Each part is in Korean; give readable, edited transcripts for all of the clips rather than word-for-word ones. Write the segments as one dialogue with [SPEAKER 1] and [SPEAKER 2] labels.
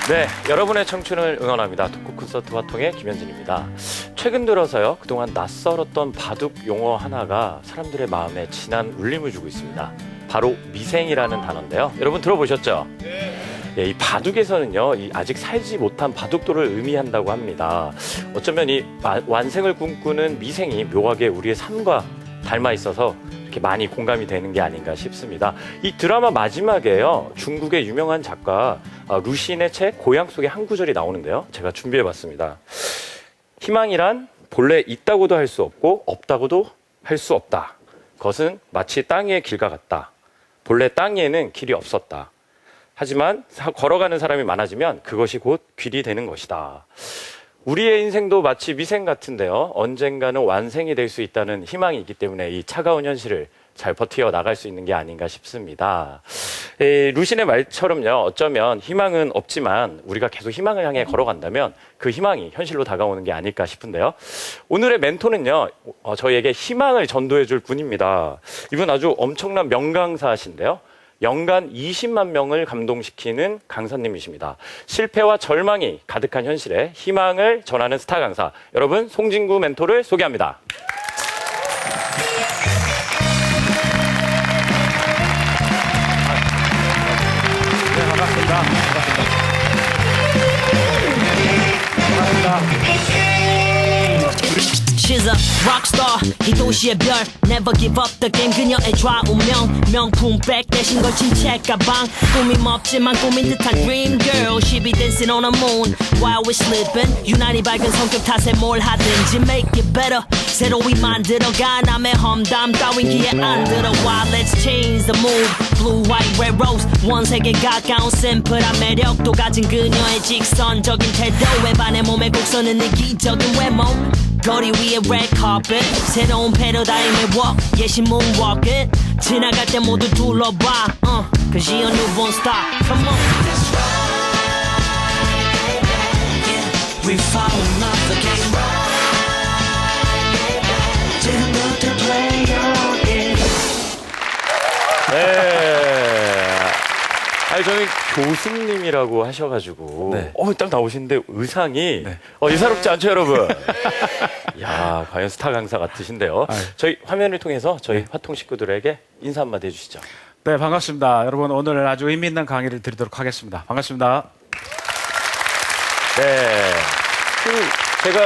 [SPEAKER 1] 네, 여러분의 청춘을 응원합니다. 토크 콘서트 화통의 김현진입니다. 최근 들어서요, 그동안 낯설었던 바둑 용어 하나가 사람들의 마음에 진한 울림을 주고 있습니다. 바로 미생이라는 단어인데요. 여러분 들어보셨죠? 예, 이 바둑에서는요, 이 아직 살지 못한 바둑돌을 의미한다고 합니다. 어쩌면 이 완생을 꿈꾸는 미생이 묘하게 우리의 삶과 닮아 있어서 이렇게 많이 공감이 되는 게 아닌가 싶습니다. 이 드라마 마지막에요, 중국의 유명한 작가 루신의 책 고향 속의 한 구절이 나오는데요. 제가 준비해봤습니다. 희망이란 본래 있다고도 할 수 없고 없다고도 할 수 없다. 그것은 마치 땅 위의 길과 같다. 본래 땅 위에는 길이 없었다. 하지만 걸어가는 사람이 많아지면 그것이 곧 길이 되는 것이다. 우리의 인생도 마치 미생 같은데요. 언젠가는 완생이 될 수 있다는 희망이 있기 때문에 이 차가운 현실을 잘 버티어 나갈 수 있는 게 아닌가 싶습니다. 루신의 말처럼요. 어쩌면 희망은 없지만 우리가 계속 희망을 향해 걸어간다면 그 희망이 현실로 다가오는 게 아닐까 싶은데요. 오늘의 멘토는요. 저희에게 희망을 전도해 줄 분입니다. 이분 아주 엄청난 명강사신데요. 연간 20만 명을 감동시키는 강사님이십니다. 실패와 절망이 가득한 현실에 희망을 전하는 스타 강사. 여러분, 송진구 멘토를 소개합니다.
[SPEAKER 2] 네, 반갑습니다.
[SPEAKER 3] She's a rockstar 이 도시의 별 Never give up the game 그녀의 좌우명 명품백 대신 걸친 책가방 꾸밈 없지만 꾸민 듯한 dream girl She be dancing on the moon while we sleeping 유난히 밝은 성격 탓에 뭘 하든지 make it better 새로이 만들어가 남의 험담 따윈 귀에 안 들어와 Let's change the mood Blue, white, red, rose 원색에 가까운 심플한 매력도 가진 그녀의 직선적인 태도에 반해 몸의 곡선은 이기적인 외모 거리 위에 red carpet 새로운 패러다임의 walk yeah she moonwalking 지나갈 때 모두 둘러봐 Cause she a newborn star come on That's right yeah we falling off the game didn't look to play again
[SPEAKER 1] 네. 아니, 저는 교수님이라고 하셔가지고,
[SPEAKER 2] 네.
[SPEAKER 1] 딱 나오시는데 의상이,
[SPEAKER 2] 네.
[SPEAKER 1] 예사롭지 않죠, 여러분? 야, 과연 스타 강사 같으신데요.
[SPEAKER 2] 아유.
[SPEAKER 1] 저희 화면을 통해서 저희 화통 식구들에게 인사 한마디 해주시죠.
[SPEAKER 2] 네, 반갑습니다. 여러분, 오늘 아주 의미 있는 강의를 드리도록 하겠습니다. 반갑습니다.
[SPEAKER 1] 네. 제가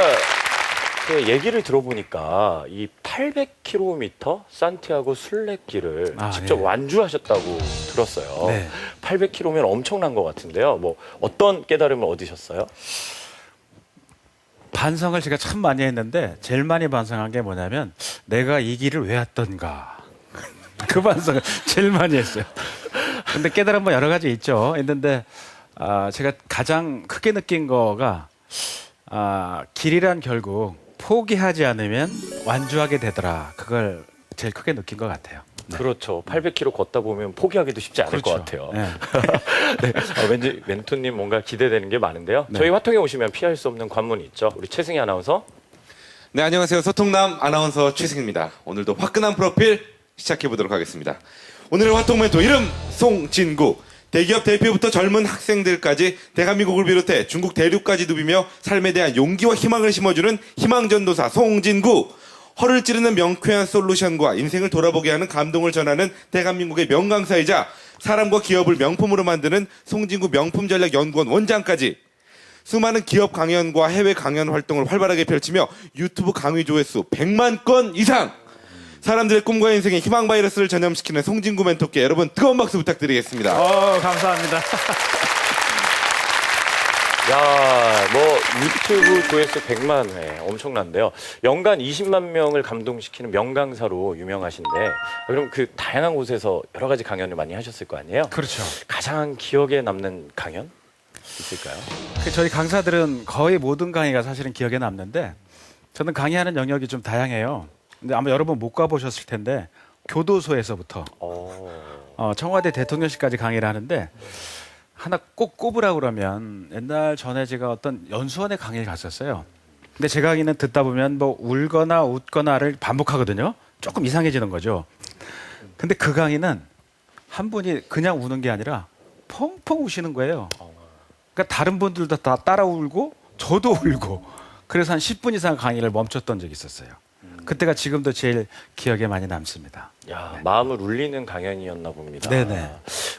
[SPEAKER 1] 그 얘기를 들어보니까 이 800km 산티아고 순례길을 직접
[SPEAKER 2] 네.
[SPEAKER 1] 완주하셨다고 들었어요.
[SPEAKER 2] 네.
[SPEAKER 1] 800km면 엄청난 것 같은데요. 뭐 어떤 깨달음을 얻으셨어요?
[SPEAKER 2] 반성을 제가 참 많이 했는데 제일 많이 반성한 게 뭐냐면 내가 이 길을 왜 왔던가. 그 반성을 제일 많이 했어요. 근데 깨달은 뭐 여러 가지 있죠. 있는데 제가 가장 크게 느낀 거가 길이란 결국 포기하지 않으면 완주하게 되더라. 그걸 제일 크게 느낀 것 같아요. 네.
[SPEAKER 1] 그렇죠. 800km 걷다 보면 포기하기도 쉽지 않을
[SPEAKER 2] 그렇죠.
[SPEAKER 1] 것 같아요.
[SPEAKER 2] 네.
[SPEAKER 1] 네. 왠지 멘토님 뭔가 기대되는 게 많은데요.
[SPEAKER 2] 네.
[SPEAKER 1] 저희 화통에 오시면 피할 수 없는 관문이 있죠. 우리 최승희 아나운서.
[SPEAKER 4] 네, 안녕하세요. 소통남 아나운서 최승입니다. 오늘도 화끈한 프로필 시작해보도록 하겠습니다. 오늘의 화통 멘토 이름 송진구. 대기업 대표부터 젊은 학생들까지 대한민국을 비롯해 중국 대륙까지 누비며 삶에 대한 용기와 희망을 심어주는 희망전도사 송진구. 허를 찌르는 명쾌한 솔루션과 인생을 돌아보게 하는 감동을 전하는 대한민국의 명강사이자 사람과 기업을 명품으로 만드는 송진구 명품전략연구원 원장까지 수많은 기업 강연과 해외 강연 활동을 활발하게 펼치며 유튜브 강의 조회수 100만 건 이상! 사람들의 꿈과 인생의 희망 바이러스를 전염시키는 송진구 멘토께 여러분 뜨거운 박수 부탁드리겠습니다.
[SPEAKER 2] 감사합니다.
[SPEAKER 1] 야, 뭐 유튜브 조회수 100만 회 엄청난데요. 연간 20만 명을 감동시키는 명강사로 유명하신데 그럼 그 다양한 곳에서 여러 가지 강연을 많이 하셨을 거 아니에요?
[SPEAKER 2] 그렇죠.
[SPEAKER 1] 가장 기억에 남는 강연 있을까요?
[SPEAKER 2] 저희 강사들은 거의 모든 강의가 사실은 기억에 남는데 저는 강의하는 영역이 좀 다양해요. 근데 아마 여러분 못 가보셨을 텐데 교도소에서부터 청와대 대통령실까지 강의를 하는데 하나 꼭 꼽으라고 그러면 옛날 전에 제가 어떤 연수원에 강의를 갔었어요. 근데 제 강의는 듣다 보면 뭐 울거나 웃거나를 반복하거든요. 조금 이상해지는 거죠. 근데 그 강의는 한 분이 그냥 우는 게 아니라 펑펑 우시는 거예요. 그러니까 다른 분들도 다 따라 울고 저도 울고 그래서 한 10분 이상 강의를 멈췄던 적이 있었어요. 그때가 지금도 제일 기억에 많이 남습니다.
[SPEAKER 1] 야, 마음을 울리는 강연이었나 봅니다.
[SPEAKER 2] 네네.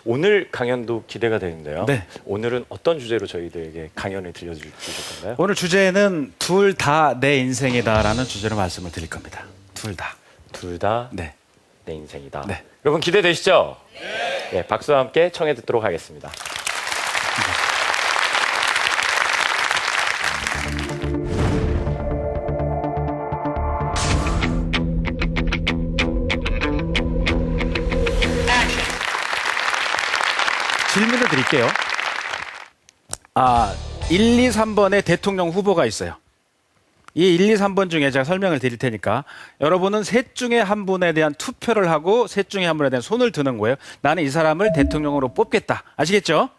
[SPEAKER 1] 오늘 강연도 기대가 되는데요.
[SPEAKER 2] 네.
[SPEAKER 1] 오늘은 어떤 주제로 저희들에게 강연을 들려주실 건가요?
[SPEAKER 2] 오늘 주제는 둘 다 내 인생이다라는 주제로 말씀을 드릴 겁니다. 둘 다.
[SPEAKER 1] 둘 다 내
[SPEAKER 2] 네.
[SPEAKER 1] 인생이다.
[SPEAKER 2] 네.
[SPEAKER 1] 여러분 기대되시죠? 네. 박수와 함께 청해 듣도록 하겠습니다.
[SPEAKER 2] 질문을 드릴게요. 1, 2, 3번에 대통령 후보가 있어요. 이 1, 2, 3번 중에 제가 설명을 드릴 테니까 여러분은 셋 중에 한 분에 대한 투표를 하고 셋 중에 한 분에 대한 손을 드는 거예요. 나는 이 사람을 대통령으로 뽑겠다. 아시겠죠?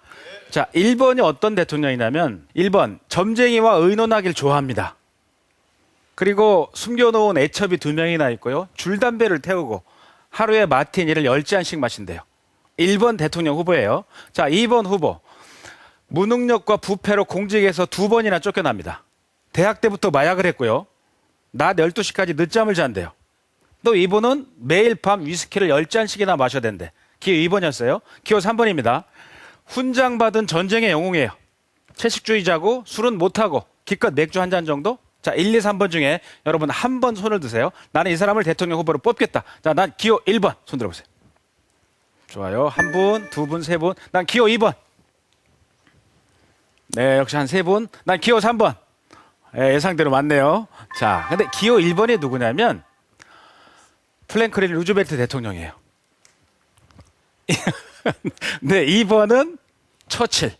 [SPEAKER 2] 자, 1번이 어떤 대통령이냐면 1번 점쟁이와 의논하길 좋아합니다. 그리고 숨겨놓은 애첩이 2명이나 있고요. 줄담배를 태우고 하루에 마티니를 10잔씩 마신대요. 1번 대통령 후보예요. 자, 2번 후보. 무능력과 부패로 공직에서 2번이나 쫓겨납니다. 대학 때부터 마약을 했고요. 낮 12시까지 늦잠을 잔대요. 또 이분은 매일 밤 위스키를 10잔씩이나 마셔야 된대. 기호 2번이었어요. 기호 3번입니다. 훈장받은 전쟁의 영웅이에요. 채식주의자고 술은 못하고 기껏 맥주 한 잔 정도? 자, 1, 2, 3번 중에 여러분 한 번 손을 드세요. 나는 이 사람을 대통령 후보로 뽑겠다. 자, 난 기호 1번 손 들어보세요. 좋아요. 한 분, 두 분, 세 분. 난 기호 2번. 네, 역시 한 세 분. 난 기호 3번. 네, 예상대로 맞네요. 자, 근데 기호 1번이 누구냐면 플랭클린 루즈벨트 대통령이에요. 네, 2번은 처칠.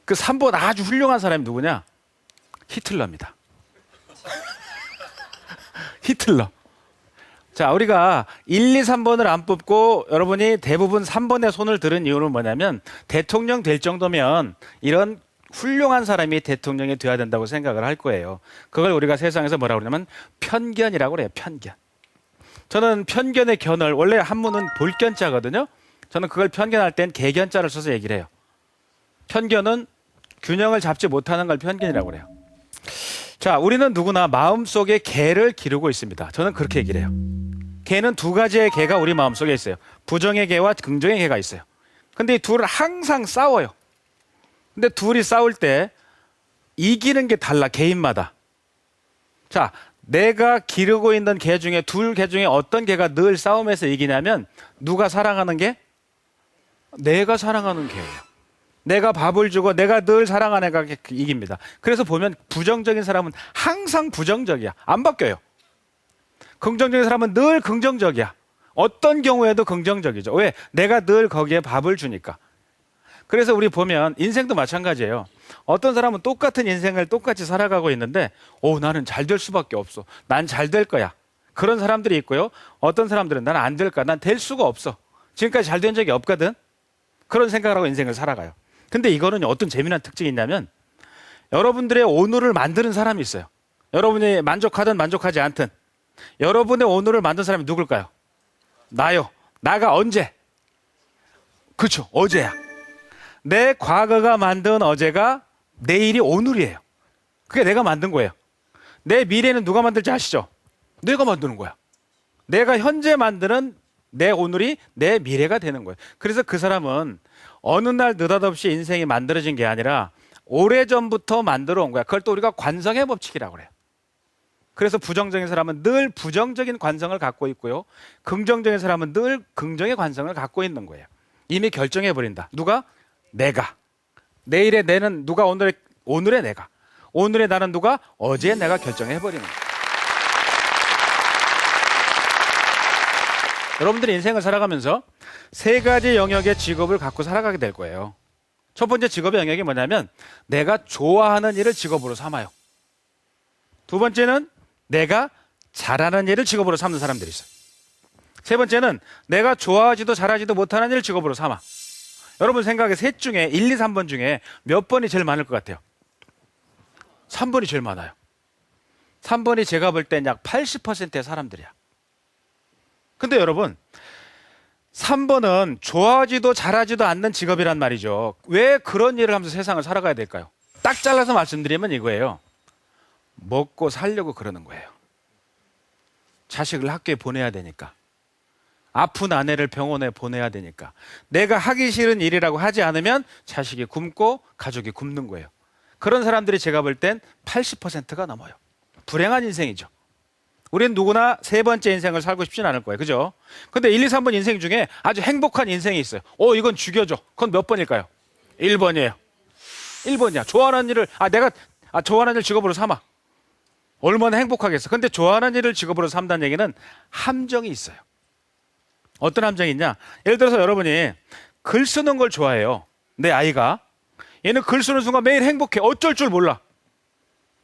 [SPEAKER 2] 그 3번 아주 훌륭한 사람이 누구냐? 히틀러입니다. 히틀러. 자, 우리가 1, 2, 3번을 안 뽑고 여러분이 대부분 3번에 손을 들은 이유는 뭐냐면 대통령 될 정도면 이런 훌륭한 사람이 대통령이 돼야 된다고 생각을 할 거예요. 그걸 우리가 세상에서 뭐라고 그러냐면 편견이라고 그래요. 편견. 저는 편견의 견을 원래 한문은 볼견자거든요. 저는 그걸 편견할 땐 개견자를 써서 얘기를 해요. 편견은 균형을 잡지 못하는 걸 편견이라고 그래요. 자, 우리는 누구나 마음속에 개를 기르고 있습니다. 저는 그렇게 얘기를 해요. 개는 두 가지의 개가 우리 마음속에 있어요. 부정의 개와 긍정의 개가 있어요. 근데 이 둘은 항상 싸워요. 근데 둘이 싸울 때 이기는 게 달라, 개인마다. 자, 내가 기르고 있는 개 중에 둘 개 중에 어떤 개가 늘 싸움에서 이기냐면 누가 사랑하는 개? 내가 사랑하는 개예요. 내가 밥을 주고 내가 늘 사랑하는 애가 이깁니다. 그래서 보면 부정적인 사람은 항상 부정적이야. 안 바뀌어요. 긍정적인 사람은 늘 긍정적이야. 어떤 경우에도 긍정적이죠. 왜? 내가 늘 거기에 밥을 주니까. 그래서 우리 보면 인생도 마찬가지예요. 어떤 사람은 똑같은 인생을 똑같이 살아가고 있는데 나는 잘 될 수밖에 없어. 난 잘 될 거야. 그런 사람들이 있고요. 어떤 사람들은 난 안 될 거야. 난 될 수가 없어. 지금까지 잘 된 적이 없거든. 그런 생각을 하고 인생을 살아가요. 근데 이거는 어떤 재미난 특징이 있냐면 여러분들의 오늘을 만드는 사람이 있어요. 여러분이 만족하든 만족하지 않든 여러분의 오늘을 만든 사람이 누굴까요? 나요. 나가 언제? 그렇죠. 어제야. 내 과거가 만든 어제가 내일이 오늘이에요. 그게 내가 만든 거예요. 내 미래는 누가 만들지 아시죠? 내가 만드는 거야. 내가 현재 만드는 내 오늘이 내 미래가 되는 거예요. 그래서 그 사람은 어느 날 느닷없이 인생이 만들어진 게 아니라 오래전부터 만들어 온 거야. 그걸 또 우리가 관성의 법칙이라고 그래요. 그래서 부정적인 사람은 늘 부정적인 관성을 갖고 있고요. 긍정적인 사람은 늘 긍정의 관성을 갖고 있는 거예요. 이미 결정해버린다. 누가? 내가. 내일의 내는 누가? 오늘의 내가. 오늘의 나는 누가? 어제의 내가 결정해버리는 거예요. 여러분들이 인생을 살아가면서 세 가지 영역의 직업을 갖고 살아가게 될 거예요. 첫 번째 직업의 영역이 뭐냐면 내가 좋아하는 일을 직업으로 삼아요. 두 번째는 내가 잘하는 일을 직업으로 삼는 사람들이 있어요. 세 번째는 내가 좋아하지도 잘하지도 못하는 일을 직업으로 삼아. 여러분 생각에 셋 중에 1, 2, 3번 중에 몇 번이 제일 많을 것 같아요? 3번이 제일 많아요. 3번이 제가 볼 땐 약 80%의 사람들이야. 근데 여러분 3번은 좋아하지도 잘하지도 않는 직업이란 말이죠. 왜 그런 일을 하면서 세상을 살아가야 될까요? 딱 잘라서 말씀드리면 이거예요. 먹고 살려고 그러는 거예요. 자식을 학교에 보내야 되니까. 아픈 아내를 병원에 보내야 되니까. 내가 하기 싫은 일이라고 하지 않으면 자식이 굶고 가족이 굶는 거예요. 그런 사람들이 제가 볼 땐 80%가 넘어요. 불행한 인생이죠. 우리는 누구나 세 번째 인생을 살고 싶진 않을 거예요. 그죠? 근데 1, 2, 3번 인생 중에 아주 행복한 인생이 있어요. 이건 죽여줘. 그건 몇 번일까요? 1번이에요. 1번이야. 좋아하는 일을, 내가 좋아하는 일 직업으로 삼아. 얼마나 행복하겠어. 근데 좋아하는 일을 직업으로 삼다는 얘기는 함정이 있어요. 어떤 함정이 있냐? 예를 들어서 여러분이 글 쓰는 걸 좋아해요. 내 아이가. 얘는 글 쓰는 순간 매일 행복해. 어쩔 줄 몰라.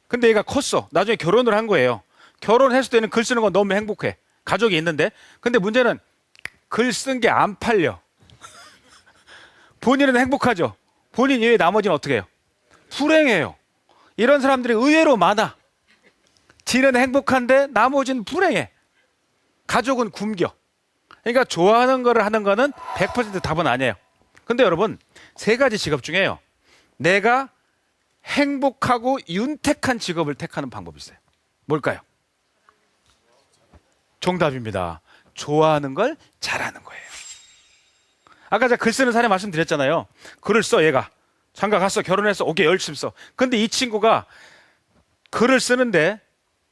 [SPEAKER 2] 근데 얘가 컸어. 나중에 결혼을 한 거예요. 결혼했을 때는 글 쓰는 건 너무 행복해. 가족이 있는데. 근데 문제는 글 쓴 게 안 팔려. 본인은 행복하죠. 본인 이외에 나머지는 어떻게 해요? 불행해요. 이런 사람들이 의외로 많아. 지는 행복한데 나머지는 불행해. 가족은 굶겨. 그러니까 좋아하는 거를 하는 거는 100% 답은 아니에요. 근데 여러분, 세 가지 직업 중에요. 내가 행복하고 윤택한 직업을 택하는 방법이 있어요. 뭘까요? 정답입니다. 좋아하는 걸 잘하는 거예요. 아까 제가 글 쓰는 사례 말씀드렸잖아요. 글을 써, 얘가. 장가 갔어, 결혼했어, 오케이, 열심히 써. 근데 이 친구가 글을 쓰는데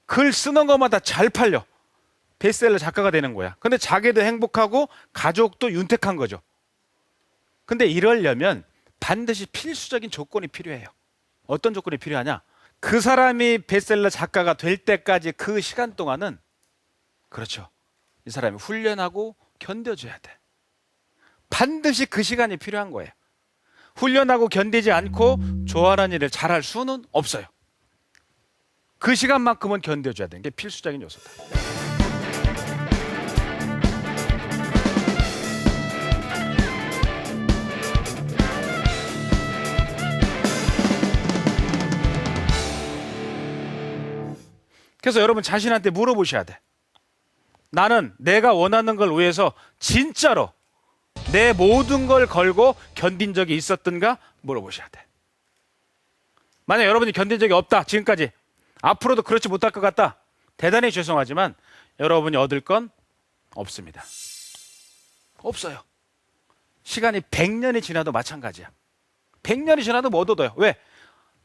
[SPEAKER 2] 글 쓰는 것마다 잘 팔려. 베스트셀러 작가가 되는 거야. 근데 자기도 행복하고 가족도 윤택한 거죠. 근데 이러려면 반드시 필수적인 조건이 필요해요. 어떤 조건이 필요하냐? 그 사람이 베스트셀러 작가가 될 때까지 그 시간 동안은 그렇죠. 이 사람이 훈련하고 견뎌줘야 돼. 반드시 그 시간이 필요한 거예요. 훈련하고 견디지 않고 좋아하는 일을 잘할 수는 없어요. 그 시간만큼은 견뎌줘야 되는 게 필수적인 요소다. 그래서 여러분 자신한테 물어보셔야 돼. 나는 내가 원하는 걸 위해서 진짜로 내 모든 걸 걸고 견딘 적이 있었던가 물어보셔야 돼. 만약 여러분이 견딘 적이 없다, 지금까지. 앞으로도 그렇지 못할 것 같다. 대단히 죄송하지만 여러분이 얻을 건 없습니다. 없어요. 시간이 100년이 지나도 마찬가지야. 100년이 지나도 못 얻어요. 왜?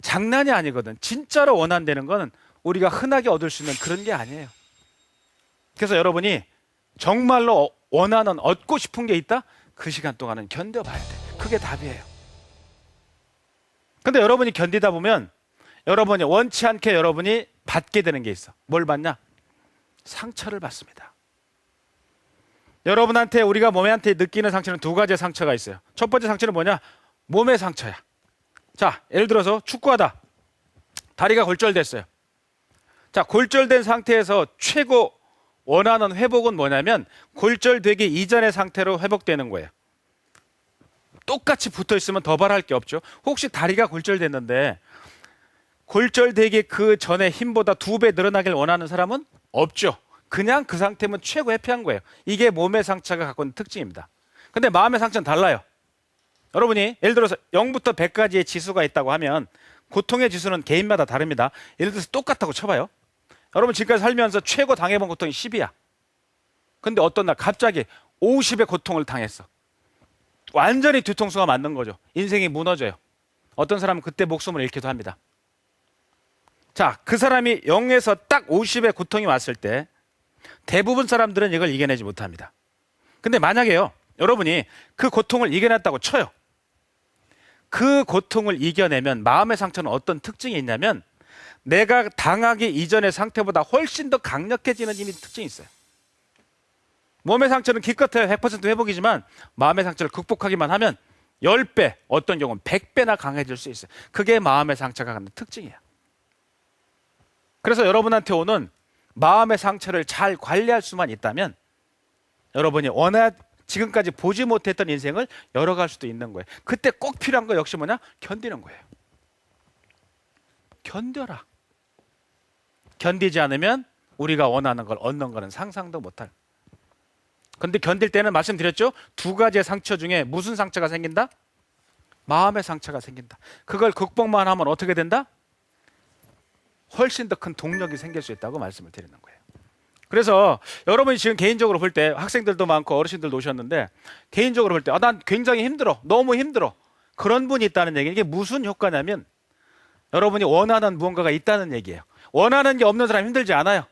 [SPEAKER 2] 장난이 아니거든. 진짜로 원한다는 거는 우리가 흔하게 얻을 수 있는 그런 게 아니에요. 그래서 여러분이 정말로 원하는, 얻고 싶은 게 있다? 그 시간 동안은 견뎌봐야 돼. 그게 답이에요. 근데 여러분이 견디다 보면 여러분이 원치 않게 여러분이 받게 되는 게 있어. 뭘 받냐? 상처를 받습니다. 여러분한테, 우리가 몸한테 느끼는 상처는 두 가지의 상처가 있어요. 첫 번째 상처는 뭐냐? 몸의 상처야. 자, 예를 들어서 축구하다 다리가 골절됐어요. 자, 골절된 상태에서 최고 원하는 회복은 뭐냐면 골절되기 이전의 상태로 회복되는 거예요. 똑같이 붙어 있으면 더 바랄 게 없죠. 혹시 다리가 골절됐는데 골절되기 그 전에 힘보다 2배 늘어나길 원하는 사람은 없죠. 그냥 그 상태면 최고 해피한 거예요. 이게 몸의 상처가 갖고 있는 특징입니다. 근데 마음의 상처는 달라요. 여러분이 예를 들어서 0부터 100까지의 지수가 있다고 하면 고통의 지수는 개인마다 다릅니다. 예를 들어서 똑같다고 쳐봐요. 여러분 지금까지 살면서 최고 당해본 고통이 10이야. 근데 어떤 날 갑자기 50의 고통을 당했어. 완전히 뒤통수가 맞는 거죠. 인생이 무너져요. 어떤 사람은 그때 목숨을 잃기도 합니다. 자, 그 사람이 0에서 딱 50의 고통이 왔을 때 대부분 사람들은 이걸 이겨내지 못합니다. 근데 만약에요, 여러분이 그 고통을 이겨냈다고 쳐요. 그 고통을 이겨내면 마음의 상처는 어떤 특징이 있냐면 내가 당하기 이전의 상태보다 훨씬 더 강력해지는 힘이 특징이 있어요. 몸의 상처는 기껏해야 100% 회복이지만 마음의 상처를 극복하기만 하면 10배, 어떤 경우는 100배나 강해질 수 있어요. 그게 마음의 상처가 갖는 특징이에요. 그래서 여러분한테 오는 마음의 상처를 잘 관리할 수만 있다면 여러분이 지금까지 보지 못했던 인생을 열어갈 수도 있는 거예요. 그때 꼭 필요한 거 역시 뭐냐? 견디는 거예요. 견뎌라. 견디지 않으면 우리가 원하는 걸 얻는 거는 상상도 못할. 근데 견딜 때는 말씀드렸죠? 두 가지의 상처 중에 무슨 상처가 생긴다? 마음의 상처가 생긴다. 그걸 극복만 하면 어떻게 된다? 훨씬 더 큰 동력이 생길 수 있다고 말씀을 드리는 거예요. 그래서 여러분이 지금 개인적으로 볼 때 학생들도 많고 어르신들도 오셨는데 개인적으로 볼 때 난 굉장히 힘들어. 너무 힘들어. 그런 분이 있다는 얘기는 이게 무슨 효과냐면 여러분이 원하는 무언가가 있다는 얘기예요. 원하는 게 없는 사람 힘들지 않아요.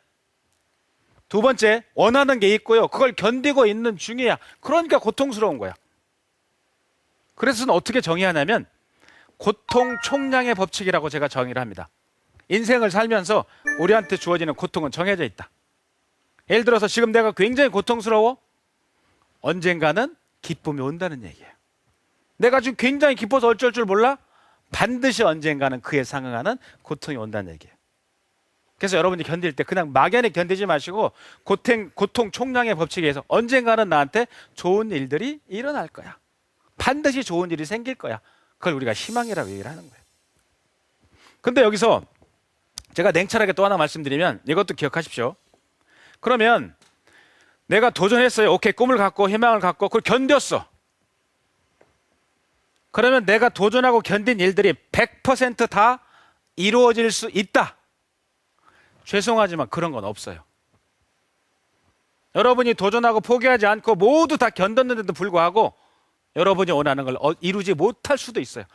[SPEAKER 2] 두 번째, 원하는 게 있고요. 그걸 견디고 있는 중이야. 그러니까 고통스러운 거야. 그래서 어떻게 정의하냐면 고통 총량의 법칙이라고 제가 정의를 합니다. 인생을 살면서 우리한테 주어지는 고통은 정해져 있다. 예를 들어서 지금 내가 굉장히 고통스러워? 언젠가는 기쁨이 온다는 얘기예요. 내가 지금 굉장히 기뻐서 어쩔 줄 몰라? 반드시 언젠가는 그에 상응하는 고통이 온다는 얘기예요. 그래서 여러분이 견딜 때 그냥 막연히 견디지 마시고 고통 총량의 법칙에 의해서 언젠가는 나한테 좋은 일들이 일어날 거야. 반드시 좋은 일이 생길 거야. 그걸 우리가 희망이라고 얘기를 하는 거예요. 근데 여기서 제가 냉철하게 또 하나 말씀드리면 이것도 기억하십시오. 그러면 내가 도전했어요. 오케이, 꿈을 갖고 희망을 갖고 그걸 견뎠어. 그러면 내가 도전하고 견딘 일들이 100% 다 이루어질 수 있다. 죄송하지만 그런 건 없어요. 여러분이 도전하고 포기하지 않고 모두 다 견뎠는데도 불구하고 여러분이 원하는 걸 이루지 못할 수도 있어요.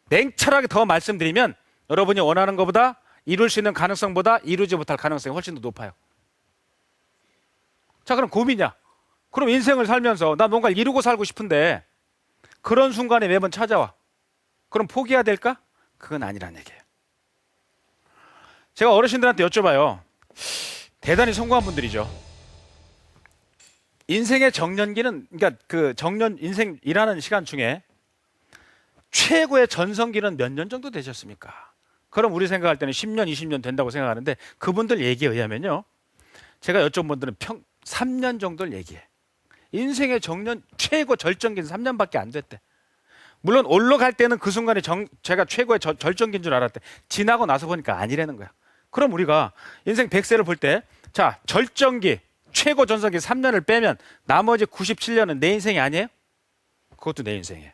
[SPEAKER 2] 냉철하게 더 말씀드리면 여러분이 원하는 것보다 이룰 수 있는 가능성보다 이루지 못할 가능성이 훨씬 더 높아요. 자, 그럼 고민이야. 그럼 인생을 살면서 나 뭔가를 이루고 살고 싶은데 그런 순간이 매번 찾아와. 그럼 포기해야 될까? 그건 아니란 얘기예요. 제가 어르신들한테 여쭤봐요. 대단히 성공한 분들이죠. 인생의 정년기는, 그러니까 그 정년 인생 일하는 시간 중에 최고의 전성기는 몇 년 정도 되셨습니까? 그럼 우리 생각할 때는 10년, 20년 된다고 생각하는데 그분들 얘기에 의하면요. 제가 여쭤본 분들은 3년 정도를 얘기해. 인생의 정년 최고 절정기는 3년밖에 안 됐대. 물론 올라갈 때는 그 순간에 제가 최고의 절정기인 줄 알았대. 지나고 나서 보니까 아니라는 거야. 그럼 우리가 인생 100세를 볼 때 자, 절정기, 최고 전성기 3년을 빼면 나머지 97년은 내 인생이 아니에요? 그것도 내 인생이에요.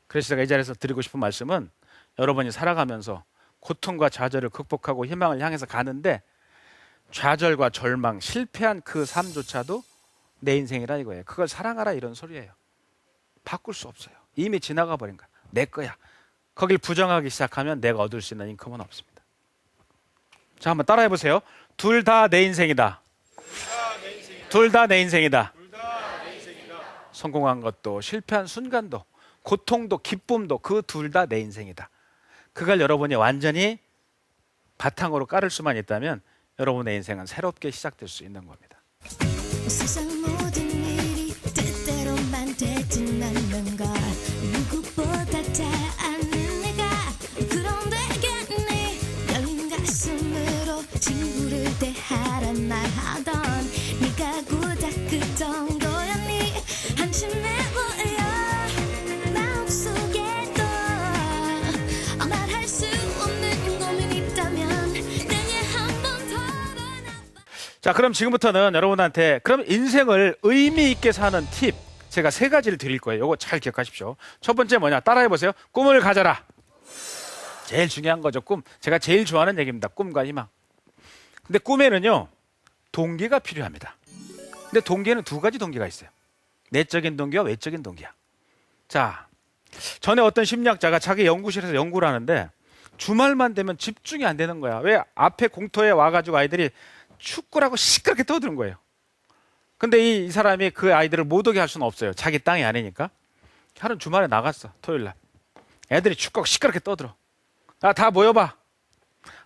[SPEAKER 2] 그래서 제가 이 자리에서 드리고 싶은 말씀은 여러분이 살아가면서 고통과 좌절을 극복하고 희망을 향해서 가는데 좌절과 절망, 실패한 그 삶조차도 내 인생이라 이거예요. 그걸 사랑하라 이런 소리예요. 바꿀 수 없어요. 이미 지나가 버린 거야. 내 거야. 거길 부정하기 시작하면 내가 얻을 수 있는 인컴은 없습니다. 자, 한번 따라해 보세요. 둘 다 내 인생이다. 둘 다 내 인생이다. 성공한 것도 실패한 순간도 고통도 기쁨도 그 둘 다 내 인생이다. 그걸 여러분이 완전히 바탕으로 깔을 수만 있다면 여러분의 인생은 새롭게 시작될 수 있는 겁니다.
[SPEAKER 5] 세상 모든 일이 뜻대로만 되진 않는 걸 누구보다 잘 아는 내가 그런데 괜히 열린 가슴으로 친구를 대하라 말하던 네가 고작 그 정도였니 한심해 보여 마음속에도 말할 수 없는 고민이 있다면 내게 한번 털어놔.
[SPEAKER 2] 자, 그럼 지금부터는 여러분한테 그럼 인생을 의미 있게 사는 팁 제가 3가지를 드릴 거예요. 이거 잘 기억하십시오. 첫 번째 뭐냐? 따라해 보세요. 꿈을 가져라. 제일 중요한 거죠. 꿈. 제가 제일 좋아하는 얘기입니다. 꿈과 희망. 근데 꿈에는요. 동기가 필요합니다. 근데 동기에는 2가지 동기가 있어요. 내적인 동기와 외적인 동기야. 자, 전에 어떤 심리학자가 자기 연구실에서 연구를 하는데 주말만 되면 집중이 안 되는 거야. 왜? 앞에 공터에 와가지고 아이들이 축구라고 시끄럽게 떠드는 거예요. 근데 이 사람이 그 아이들을 못 오게 할 수는 없어요. 자기 땅이 아니니까. 하루 주말에 나갔어. 토요일 날. 애들이 축구하고 시끄럽게 떠들어. 다 모여봐.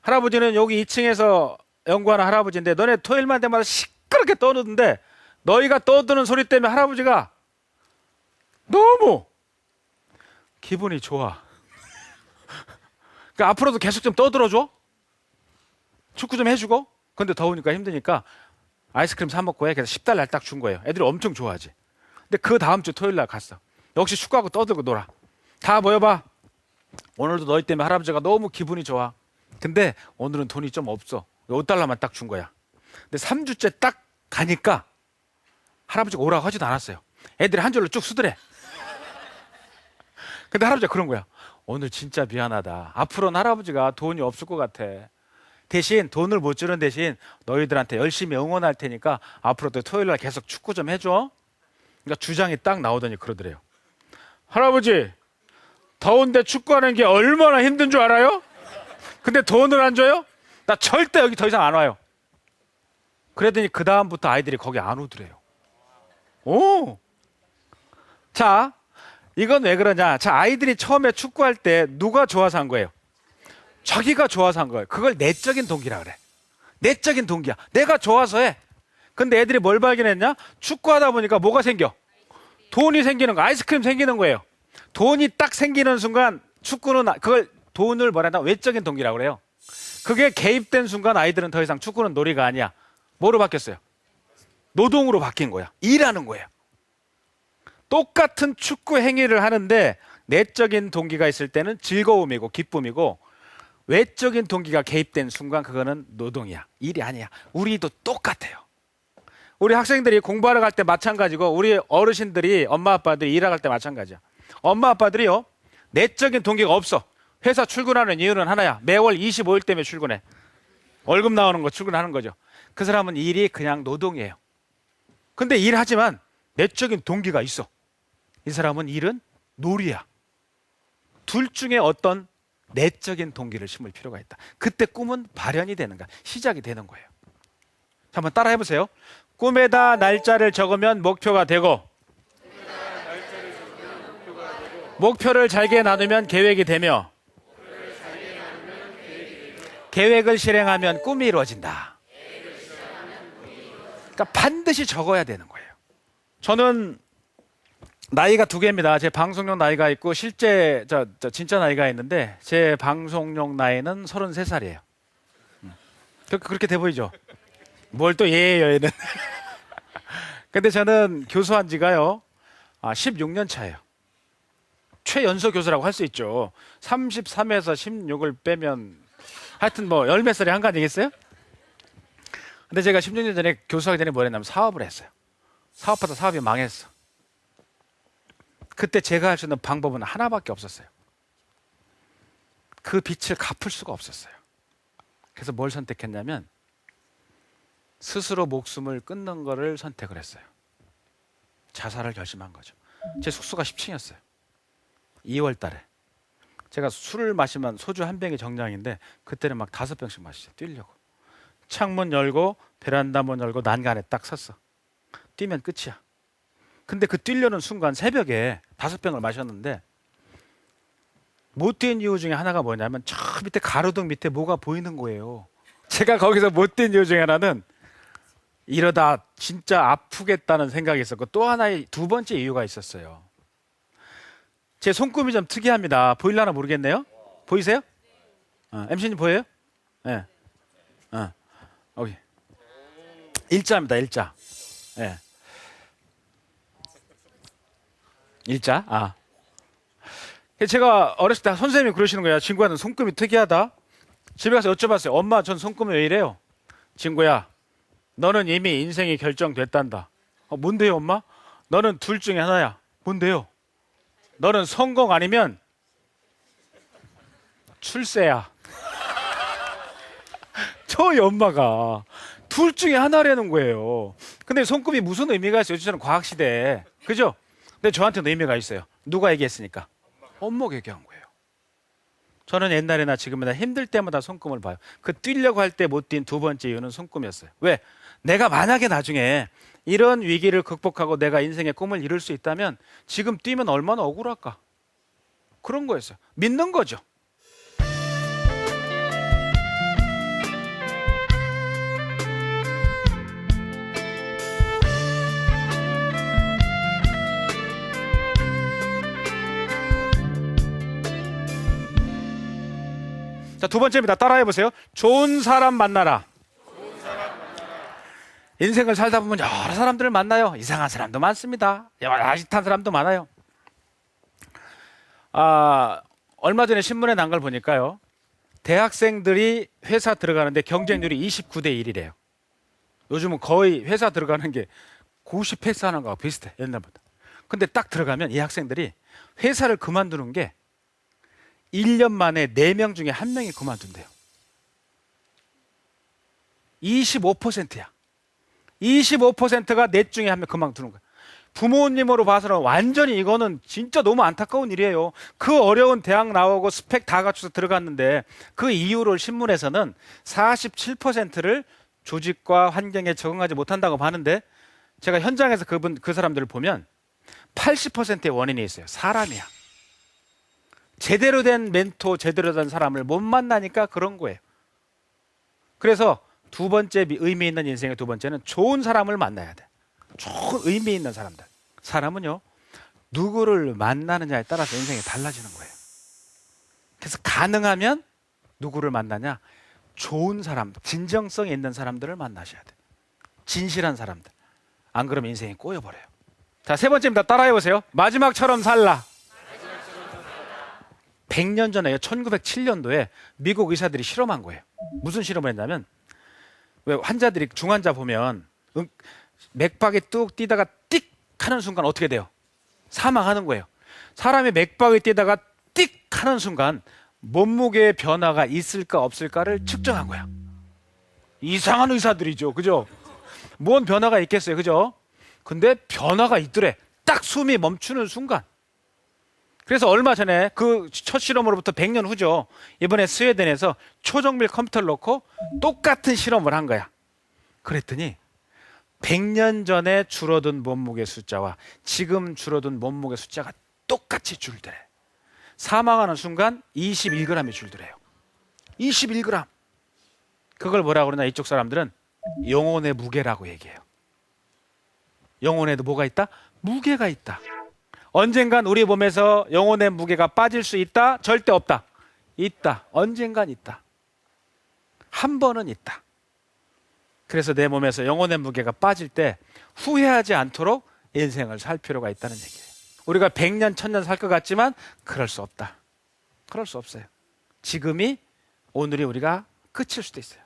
[SPEAKER 2] 할아버지는 여기 2층에서 연구하는 할아버지인데 너네 토요일만 되마다 시끄럽게 떠드는데 너희가 떠드는 소리 때문에 할아버지가 너무 기분이 좋아. 그러니까 앞으로도 계속 좀 떠들어줘. 축구 좀 해주고. 근데 더우니까 힘드니까 아이스크림 사 먹고 해. 그래서 10달러 딱 준 거예요. 애들이 엄청 좋아하지. 근데 그 다음 주 토요일 날 갔어. 역시 축구하고 떠들고 놀아. 다 모여봐. 오늘도 너희 때문에 할아버지가 너무 기분이 좋아. 근데 오늘은 돈이 좀 없어. $5달러만 딱 준 거야. 근데 3주째 딱 가니까 할아버지가 오라고 하지도 않았어요. 애들이 한 줄로 쭉 쓰더래. 근데 할아버지가 그런 거야. 오늘 진짜 미안하다. 앞으로는 할아버지가 돈이 없을 것 같아. 대신 돈을 못 주는 대신 너희들한테 열심히 응원할 테니까 앞으로도 토요일 날 계속 축구 좀 해줘. 그러니까 주장이 딱 나오더니 그러더래요. 할아버지, 더운데 축구하는 게 얼마나 힘든 줄 알아요? 근데 돈을 안 줘요? 나 절대 여기 더 이상 안 와요. 그랬더니 그 다음부터 아이들이 거기 안 오더래요. 오! 자, 이건 왜 그러냐? 자, 아이들이 처음에 축구할 때 누가 좋아서 한 거예요? 자기가 좋아서 한 거예요. 그걸 내적인 동기라 그래. 내적인 동기야. 내가 좋아서 해. 근데 애들이 뭘 발견했냐? 축구하다 보니까 뭐가 생겨? 돈이 생기는 거, 아이스크림 생기는 거예요. 돈이 딱 생기는 순간 축구는 그걸 돈을 뭐란다? 외적인 동기라고 그래요. 그게 개입된 순간 아이들은 더 이상 축구는 놀이가 아니야. 뭐로 바뀌었어요? 노동으로 바뀐 거야. 일하는 거예요. 똑같은 축구 행위를 하는데 내적인 동기가 있을 때는 즐거움이고 기쁨이고 외적인 동기가 개입된 순간 그거는 노동이야. 일이 아니야. 우리도 똑같아요. 우리 학생들이 공부하러 갈 때 마찬가지고 우리 어르신들이 엄마 아빠들이 일하러 갈 때 마찬가지야. 엄마 아빠들이요. 내적인 동기가 없어. 회사 출근하는 이유는 하나야. 매월 25일 때문에 출근해. 월급 나오는 거 출근하는 거죠. 그 사람은 일이 그냥 노동이에요. 근데 일하지만 내적인 동기가 있어. 이 사람은 일은 놀이야. 둘 중에 어떤 내적인 동기를 심을 필요가 있다. 그때 꿈은 발현이 되는 거야. 시작이 되는 거예요. 자, 한번 따라 해보세요. 꿈에다 날짜를 적으면 목표가 되고, 목표를 잘게 나누면 계획이 되며, 계획을 실행하면 꿈이 이루어진다. 그러니까 반드시 적어야 되는 거예요. 저는 나이가 두 개입니다. 제 방송용 나이가 있고 실제 진짜 나이가 있는데 제 방송용 나이는 33살이에요. 그렇게 돼 보이죠? 뭘 또 예예요 얘는. 근데 저는 교수한 지가요 16년 차예요. 최연소 교수라고 할 수 있죠. 33에서 16을 빼면 하여튼 뭐 열 몇 살이 한 거 아니겠어요? 근데 제가 16년 전에 교수하기 전에 뭘 했냐면 사업을 했어요. 사업하다 사업이 망했어. 그때 제가 할 수 있는 방법은 하나밖에 없었어요. 그 빚을 갚을 수가 없었어요. 그래서 뭘 선택했냐면 스스로 목숨을 끊는 거를 선택을 했어요. 자살을 결심한 거죠. 제 숙소가 10층이었어요. 2월 달에 제가 술을 마시면 소주 한 병이 정량인데 그때는 막 5병씩 마시죠. 뛰려고. 창문 열고 베란다 문 열고 난간에 딱 섰어. 뛰면 끝이야. 근데 그 뛰려는 순간 새벽에 5병을 마셨는데 못 뛴 이유 중에 하나가 뭐냐면 저 밑에 가로등 밑에 뭐가 보이는 거예요. 제가 거기서 못 뛴 이유 중에 하나는 이러다 진짜 아프겠다는 생각이 있었고 또 하나의 두 번째 이유가 있었어요. 제 손금이 좀 특이합니다. 보일라나 모르겠네요. 보이세요? MC님 보여요? 네. 여기 일자입니다. 일자. 네. 일자. 제가 어렸을 때 선생님이 그러시는 거야. 친구야, 너 손금이 특이하다. 집에 가서 여쭤봤어요. 엄마, 전 손금이 왜 이래요? 친구야, 너는 이미 인생이 결정됐단다. 뭔데요, 엄마? 너는 둘 중에 하나야. 뭔데요? 너는 성공 아니면 출세야. 저희 엄마가 둘 중에 하나라는 거예요. 근데 손금이 무슨 의미가 있어요? 요즘은 과학시대에. 그죠? 근데 저한테는 의미가 있어요. 누가 얘기했으니까? 엄마가 얘기한 거예요. 저는 옛날에나 지금이나 힘들 때마다 손금을 봐요. 그 뛰려고 할 때 못 뛴 두 번째 이유는 손금이었어요. 왜? 내가 만약에 나중에 이런 위기를 극복하고 내가 인생의 꿈을 이룰 수 있다면 지금 뛰면 얼마나 억울할까? 그런 거였어요. 믿는 거죠. 자, 두 번째입니다. 따라해 보세요. 좋은 사람 만나라. 인생을 살다 보면 여러 사람들을 만나요. 이상한 사람도 많습니다. 아짓한 사람도 많아요. 얼마 전에 신문에 난 걸 보니까요. 대학생들이 회사 들어가는데 경쟁률이 29대 1이래요. 요즘은 거의 회사 들어가는 게 고시 패스하는 거하고 비슷해, 옛날보다. 근데 딱 들어가면 이 학생들이 회사를 그만두는 게 1년 만에 4명 중에 1명이 그만둔대요. 25%야. 25%가 넷 중에 1명 그만두는 거야. 부모님으로 봐서는 완전히 이거는 진짜 너무 안타까운 일이에요. 그 어려운 대학 나오고 스펙 다 갖춰서 들어갔는데 그 이유를 신문에서는 47%를 조직과 환경에 적응하지 못한다고 하는데 제가 현장에서 그 사람들을 보면 80%의 원인이 있어요. 사람이야. 제대로 된 멘토, 제대로 된 사람을 못 만나니까 그런 거예요. 그래서 두 번째 의미 있는 인생의 두 번째는 좋은 사람을 만나야 돼. 좋은 의미 있는 사람들. 사람은요, 누구를 만나느냐에 따라서 인생이 달라지는 거예요. 그래서 가능하면 누구를 만나냐? 좋은 사람들, 진정성 있는 사람들을 만나셔야 돼. 진실한 사람들. 안 그러면 인생이 꼬여버려요. 자, 세 번째입니다. 따라해보세요. 마지막처럼 살라. 100년 전에 1907년도에 미국 의사들이 실험한 거예요. 무슨 실험을 했냐면, 왜 환자들이 중환자 보면 맥박이 뚝 뛰다가 띡 하는 순간 어떻게 돼요? 사망하는 거예요. 사람이 맥박이 뛰다가 띡 하는 순간 몸무게의 변화가 있을까 없을까를 측정한 거야. 이상한 의사들이죠. 그죠? 뭔 변화가 있겠어요. 그죠? 근데 변화가 있더래. 딱 숨이 멈추는 순간. 그래서 얼마 전에 그 첫 실험으로부터 100년 후죠. 이번에 스웨덴에서 초정밀 컴퓨터를 놓고 똑같은 실험을 한 거야. 그랬더니 100년 전에 줄어든 몸무게 숫자와 지금 줄어든 몸무게 숫자가 똑같이 줄더래. 사망하는 순간 21g이 줄더래요. 21g. 그걸 뭐라고 그러냐, 이쪽 사람들은 영혼의 무게라고 얘기해요. 영혼에도 뭐가 있다? 무게가 있다. 언젠간 우리 몸에서 영혼의 무게가 빠질 수 있다? 절대 없다. 있다. 언젠간 있다. 한 번은 있다. 그래서 내 몸에서 영혼의 무게가 빠질 때 후회하지 않도록 인생을 살 필요가 있다는 얘기예요. 우리가 100년, 1000년 살 것 같지만 그럴 수 없다. 그럴 수 없어요. 지금이, 오늘이 우리가 끝일 수도 있어요.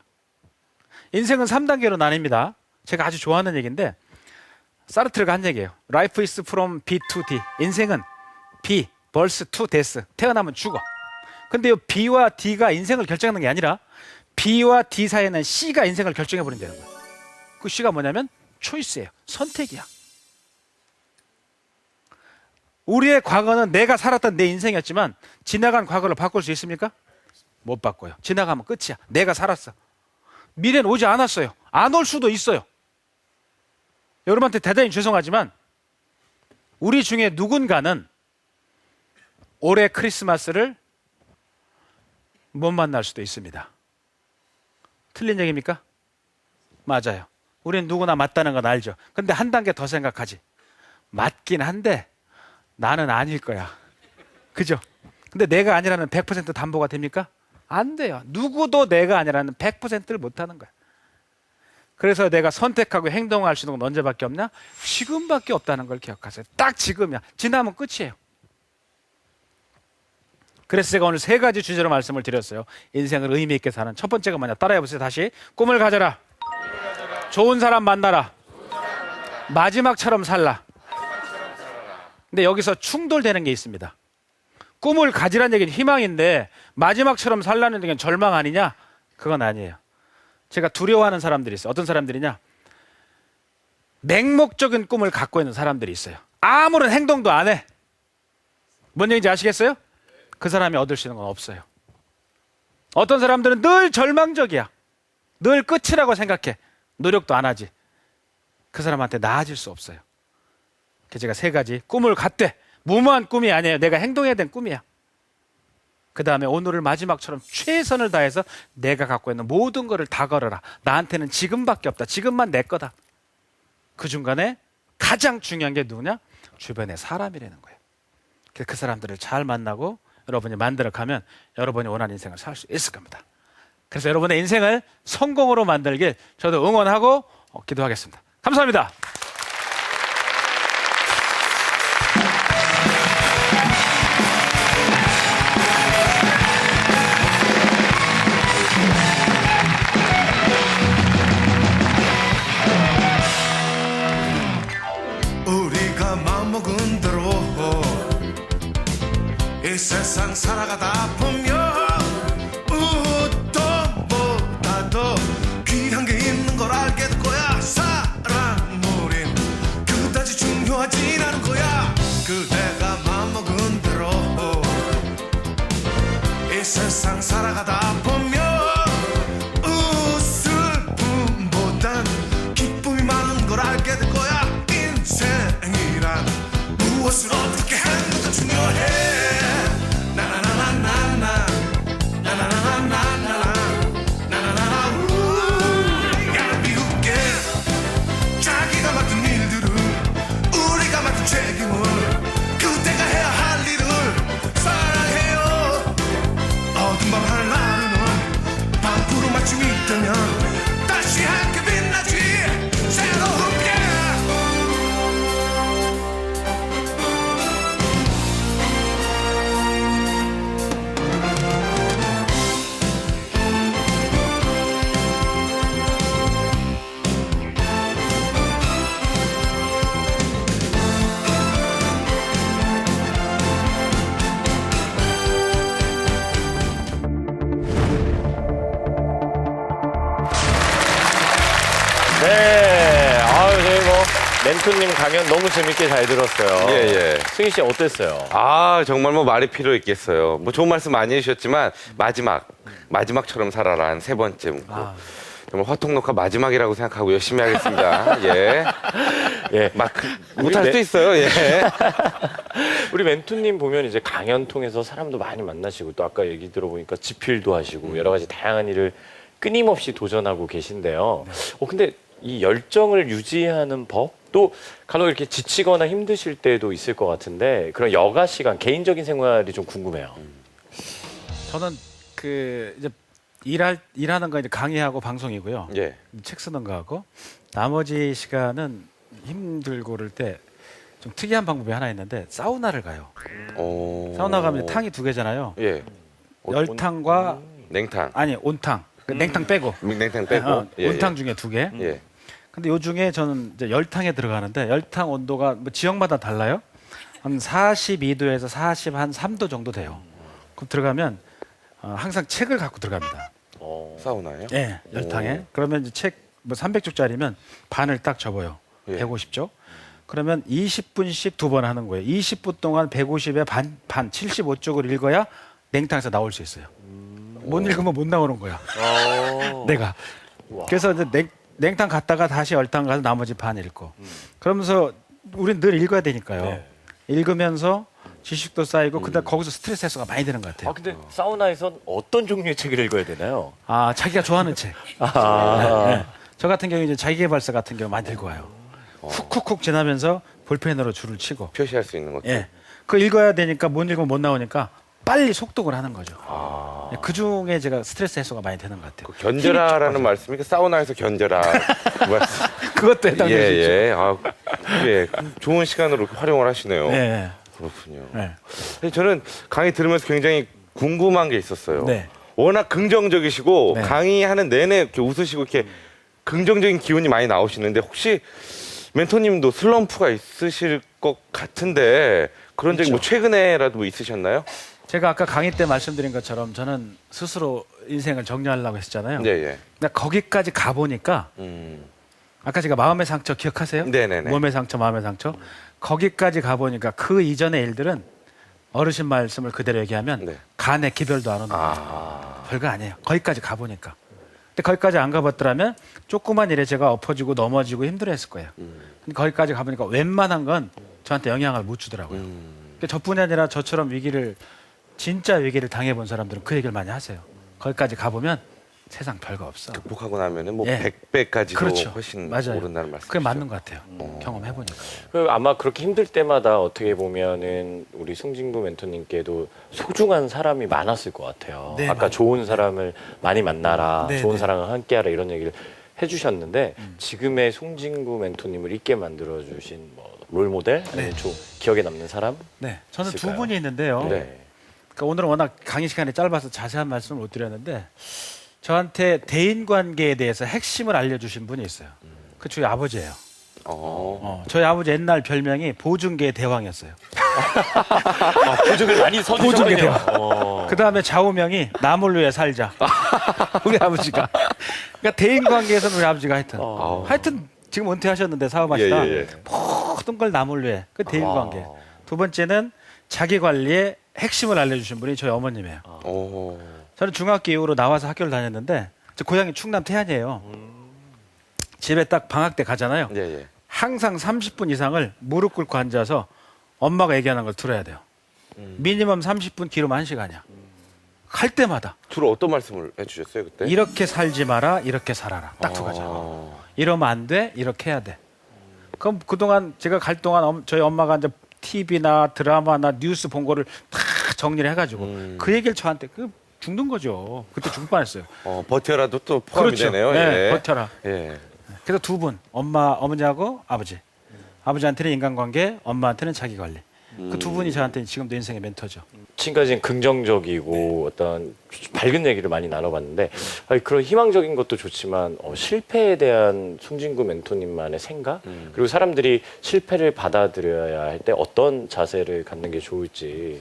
[SPEAKER 2] 인생은 3단계로 나뉩니다. 제가 아주 좋아하는 얘기인데 사르트르가 한 얘기예요. Life is from B to D. 인생은 B, birth to death. 태어나면 죽어. 근데 이 B와 D가 인생을 결정하는 게 아니라 B와 D 사이에는 C가 인생을 결정해 버린다는 거예요. 그 C가 뭐냐면 초이스예요. 선택이야. 우리의 과거는 내가 살았던 내 인생이었지만 지나간 과거를 바꿀 수 있습니까? 못 바꿔요. 지나가면 끝이야. 내가 살았어. 미래는 오지 않았어요. 안 올 수도 있어요. 여러분한테 대단히 죄송하지만 우리 중에 누군가는 올해 크리스마스를 못 만날 수도 있습니다. 틀린 얘기입니까? 맞아요. 우리는 누구나 맞다는 건 알죠. 근데 한 단계 더 생각하지. 맞긴 한데 나는 아닐 거야. 그죠? 근데 내가 아니라는 100% 담보가 됩니까? 안 돼요. 누구도 내가 아니라는 100%를 못하는 거야. 그래서 내가 선택하고 행동할 수 있는 건 언제밖에 없냐? 지금밖에 없다는 걸 기억하세요. 딱 지금이야. 지나면 끝이에요. 그래서 제가 오늘 세 가지 주제로 말씀을 드렸어요. 인생을 의미 있게 사는. 첫 번째가 뭐냐? 따라해보세요. 다시. 꿈을 가져라. 좋은 사람 만나라. 마지막처럼 살라. 근데 여기서 충돌되는 게 있습니다. 꿈을 가지라는 얘기는 희망인데 마지막처럼 살라는 얘기는 절망 아니냐? 그건 아니에요. 제가 두려워하는 사람들이 있어요. 어떤 사람들이냐? 맹목적인 꿈을 갖고 있는 사람들이 있어요. 아무런 행동도 안 해. 뭔 얘기인지 아시겠어요? 그 사람이 얻을 수 있는 건 없어요. 어떤 사람들은 늘 절망적이야. 늘 끝이라고 생각해. 노력도 안 하지. 그 사람한테 나아질 수 없어요. 그래서 제가 세 가지 꿈을 갖되, 무모한 꿈이 아니에요. 내가 행동해야 되는 꿈이야. 그 다음에 오늘을 마지막처럼 최선을 다해서 내가 갖고 있는 모든 거를 다 걸어라. 나한테는 지금밖에 없다. 지금만 내 거다. 그 중간에 가장 중요한 게 누구냐? 주변의 사람이라는 거예요. 그래서 그 사람들을 잘 만나고 여러분이 만들어가면 여러분이 원하는 인생을 살 수 있을 겁니다. 그래서 여러분의 인생을 성공으로 만들길 저도 응원하고 기도하겠습니다. 감사합니다.
[SPEAKER 6] 우리가 마음먹은 대로 이 세상 살아가다 보면 무엇보다 더 귀한 게 있는 걸 알게 될 거야. 사랑 우린 그다지 중요하진 않은 거야. 그대가 마음먹은 대로 이 세상 살아가다 보면 웃을뿐보단 기쁨이 많은 걸 알게 될 거야. 인생이란 무엇을 어떻게 하는 것도 중요해. 나나나나나나 나나나나나나 나나나나 야 미웃게 자기가 맡은 일들을 우리가 맡은 책임을 그대가 해야 할 일을 사랑해요. 어둠 밤 하늘나루는 방구로 맞춤이 있다면 다시 함께 빛나지 새로운게.
[SPEAKER 1] 네. 아유, 저희 뭐 멘토님 강연 너무 재밌게 잘 들었어요.
[SPEAKER 7] 예, 예.
[SPEAKER 1] 승희 씨 어땠어요?
[SPEAKER 7] 아, 정말 뭐 말이 필요 있겠어요. 뭐 좋은 말씀 많이 해주셨지만 마지막처럼 살아라 세 번째 문구. 정말 화통 녹화 마지막이라고 생각하고 열심히 하겠습니다. 예.
[SPEAKER 1] 예.
[SPEAKER 7] 못할 수도 있어요. 예.
[SPEAKER 1] 우리 멘토님 보면 이제 강연 통해서 사람도 많이 만나시고 또 아까 얘기 들어보니까 집필도 하시고 여러 가지 다양한 일을 끊임없이 도전하고 계신데요. 근데 이 열정을 유지하는 법, 또 간혹 이렇게 지치거나 힘드실 때도 있을 것 같은데 그런 여가 시간, 개인적인 생활이 좀 궁금해요.
[SPEAKER 2] 저는 그 이제 일하는 거 이제 강의하고 방송이고요.
[SPEAKER 7] 예.
[SPEAKER 2] 책 쓰는 거하고 나머지 시간은 힘들고 그럴 때 좀 특이한 방법이 하나 있는데 사우나를 가요. 사우나 가면 탕이 두 개잖아요.
[SPEAKER 7] 예.
[SPEAKER 2] 열탕과
[SPEAKER 7] 냉탕.
[SPEAKER 2] 아니 온탕. 그 냉탕 빼고.
[SPEAKER 7] 냉탕 빼고. 예,
[SPEAKER 2] 온탕 중에 두 개.
[SPEAKER 7] 예.
[SPEAKER 2] 근데 요 중에 저는 이제 열탕에 들어가는데 열탕 온도가 뭐 지역마다 달라요. 한 42도에서 43도 정도 돼요. 그럼 들어가면 항상 책을 갖고 들어갑니다.
[SPEAKER 7] 사우나요?
[SPEAKER 2] 예, 열탕에. 그러면 이제 책 뭐 300쪽짜리면 반을 딱 접어요.
[SPEAKER 7] 예.
[SPEAKER 2] 150쪽. 그러면 20분씩 두 번 하는 거예요. 20분 동안 150에 반 75쪽을 읽어야 냉탕에서 나올 수 있어요. 못 읽으면 못 나오는 거야. 내가. 그래서 이제 냉탕 갔다가 다시 열탕 가서 나머지 반 읽고. 그러면서 우린 늘 읽어야 되니까요.
[SPEAKER 1] 네.
[SPEAKER 2] 읽으면서 지식도 쌓이고 그다음 거기서 스트레스 해소가 많이 되는 것 같아요.
[SPEAKER 1] 근데 사우나에선 어떤 종류의 책을 읽어야 되나요?
[SPEAKER 2] 자기가 좋아하는 책. 네. 저 같은 경우 이제 자기계발서 같은 경우 많이 들고 와요. 훅훅훅 지나면서 볼펜으로 줄을 치고.
[SPEAKER 7] 표시할 수 있는 것도.
[SPEAKER 2] 예. 그거 읽어야 되니까 못 읽으면 못 나오니까 빨리 속독을 하는 거죠. 그 중에 제가 스트레스 해소가 많이 되는 것 같아요.
[SPEAKER 7] 견뎌라라는 말씀이 그 사우나에서 견뎌라. 말씀.
[SPEAKER 2] 그것도 해당되죠.
[SPEAKER 7] 예. 예. 좋은 시간으로 활용을 하시네요.
[SPEAKER 2] 네.
[SPEAKER 7] 그렇군요.
[SPEAKER 2] 네.
[SPEAKER 7] 근데 저는 강의 들으면서 굉장히 궁금한 게 있었어요.
[SPEAKER 2] 네.
[SPEAKER 7] 워낙 긍정적이시고
[SPEAKER 2] 네.
[SPEAKER 7] 강의하는 내내 이렇게 웃으시고 이렇게 긍정적인 기운이 많이 나오시는데 혹시 멘토님도 슬럼프가 있으실 것 같은데 그런 적이 뭐 최근에라도 뭐 있으셨나요?
[SPEAKER 2] 제가 아까 강의 때 말씀드린 것처럼 저는 스스로 인생을 정리하려고 했잖아요.
[SPEAKER 7] 네.
[SPEAKER 2] 근데 거기까지 가보니까 아까 제가 마음의 상처 기억하세요?
[SPEAKER 7] 네네네.
[SPEAKER 2] 몸의 상처, 마음의 상처. 거기까지 가보니까 그 이전의 일들은 어르신 말씀을 그대로 얘기하면
[SPEAKER 7] 네.
[SPEAKER 2] 간에 기별도 안 오는 거예요. 별거 아니에요. 거기까지 가보니까. 근데 거기까지 안 가봤더라면 조그만 일에 제가 엎어지고 넘어지고 힘들어했을 거예요. 근데 거기까지 가보니까 웬만한 건 저한테 영향을 못 주더라고요. 그러니까 저뿐이 아니라 저처럼 진짜 위기를 당해본 사람들은 그 얘기를 많이 하세요. 거기까지 가보면 세상 별거 없어.
[SPEAKER 7] 극복하고 나면은 뭐
[SPEAKER 2] 예.
[SPEAKER 7] 100배까지도
[SPEAKER 2] 그렇죠.
[SPEAKER 7] 훨씬
[SPEAKER 2] 맞아요.
[SPEAKER 7] 오른다는 말씀이시죠?
[SPEAKER 2] 그게 맞는 것 같아요. 경험해보니까.
[SPEAKER 1] 아마 그렇게 힘들 때마다 어떻게 보면은 우리 승진구 멘토님께도 소중한 사람이 많았을 것 같아요.
[SPEAKER 2] 네,
[SPEAKER 1] 아까
[SPEAKER 2] 맞아요.
[SPEAKER 1] 좋은 사람을 많이 만나라,
[SPEAKER 2] 네,
[SPEAKER 1] 좋은
[SPEAKER 2] 네.
[SPEAKER 1] 사람과 함께하라 이런 얘기를 해주셨는데 지금의 송진구 멘토님을 있게 만들어주신 뭐 롤모델, 아니면 좀 기억에 남는 사람?
[SPEAKER 2] 네, 저는
[SPEAKER 1] 있을까요?
[SPEAKER 2] 두 분이 있는데요.
[SPEAKER 1] 네.
[SPEAKER 2] 그러니까 오늘은 워낙 강의 시간이 짧아서 자세한 말씀을 못 드렸는데 저한테 대인관계에 대해서 핵심을 알려주신 분이 있어요. 그 저희 아버지예요. 저희 아버지 옛날 별명이 보증계의 대왕이었어요.
[SPEAKER 1] 보증을 많이
[SPEAKER 2] 보증계
[SPEAKER 1] 서주셨군요.
[SPEAKER 2] 대왕. 그 다음에 좌우명이 남을 위해 살자. 우리 아버지가. 그러니까 대인 관계에서는 우리 아버지가 하여튼 지금 은퇴하셨는데 사업하시다
[SPEAKER 7] 예.
[SPEAKER 2] 모든 걸 남을 위해. 그 대인 관계. 두 번째는 자기 관리의 핵심을 알려주신 분이 저희 어머님이에요. 저는 중학교 이후로 나와서 학교를 다녔는데 저 고향이 충남 태안이에요. 집에 딱 방학 때 가잖아요.
[SPEAKER 7] 예.
[SPEAKER 2] 항상 30분 이상을 무릎 꿇고 앉아서 엄마가 얘기하는 걸 들어야 돼요. 미니멈 30분, 길으면 1시간이야. 할 때마다
[SPEAKER 7] 주로 어떤 말씀을 해주셨어요 그때?
[SPEAKER 2] 이렇게 살지 마라, 이렇게 살아라. 딱 두 가지. 이러면 안 돼, 이렇게 해야 돼. 그럼 그동안 제가 갈 동안 저희 엄마가 이제 TV나 드라마나 뉴스 본 거를 다 정리를 해가지고 그 얘기를 저한테 죽는 거죠. 그때 죽을 뻔했어요.
[SPEAKER 7] 버텨라도 또 포함이
[SPEAKER 2] 그렇죠.
[SPEAKER 7] 되네요.
[SPEAKER 2] 네,
[SPEAKER 7] 예.
[SPEAKER 2] 버텨라.
[SPEAKER 7] 예.
[SPEAKER 2] 그래서 두 분, 어머니하고 아버지. 아버지한테는 인간관계, 엄마한테는 자기 관리. 그 두 분이 저한테 지금도 인생의 멘토죠.
[SPEAKER 1] 지금까지는 긍정적이고 어떤 밝은 얘기를 많이 나눠봤는데 그런 희망적인 것도 좋지만 실패에 대한 송진구 멘토님만의 생각 그리고 사람들이 실패를 받아들여야 할 때 어떤 자세를 갖는 게 좋을지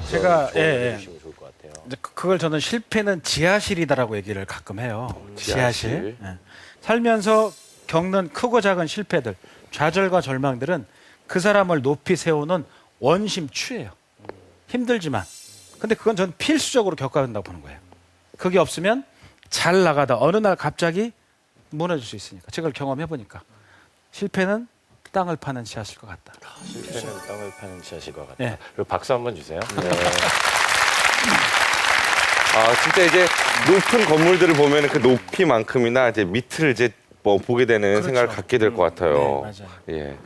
[SPEAKER 2] 제가
[SPEAKER 1] 해주시면 좋을 것 같아요.
[SPEAKER 2] 이제 그걸 저는 실패는 지하실이다라고 얘기를 가끔 해요. 지하실. 예. 살면서 겪는 크고 작은 실패들, 좌절과 절망들은 그 사람을 높이 세우는 원심추예요. 힘들지만. 근데 그건 저는 필수적으로 겪어야 된다고 보는 거예요. 그게 없으면 잘 나가다 어느 날 갑자기 무너질 수 있으니까. 제가 경험해보니까. 실패는 땅을 파는 지하실 것 같다.
[SPEAKER 1] 실패는 땅을 파는 지하실 것 같다.
[SPEAKER 2] 네.
[SPEAKER 1] 그리고 박수 한번 주세요. 네.
[SPEAKER 7] 진짜 이제 높은 건물들을 보면 그 높이만큼이나 이제 밑을 이제 뭐 보게 되는
[SPEAKER 2] 그렇죠.
[SPEAKER 7] 생각을 갖게 될 것 같아요.
[SPEAKER 2] 네, 맞아요.
[SPEAKER 7] 예.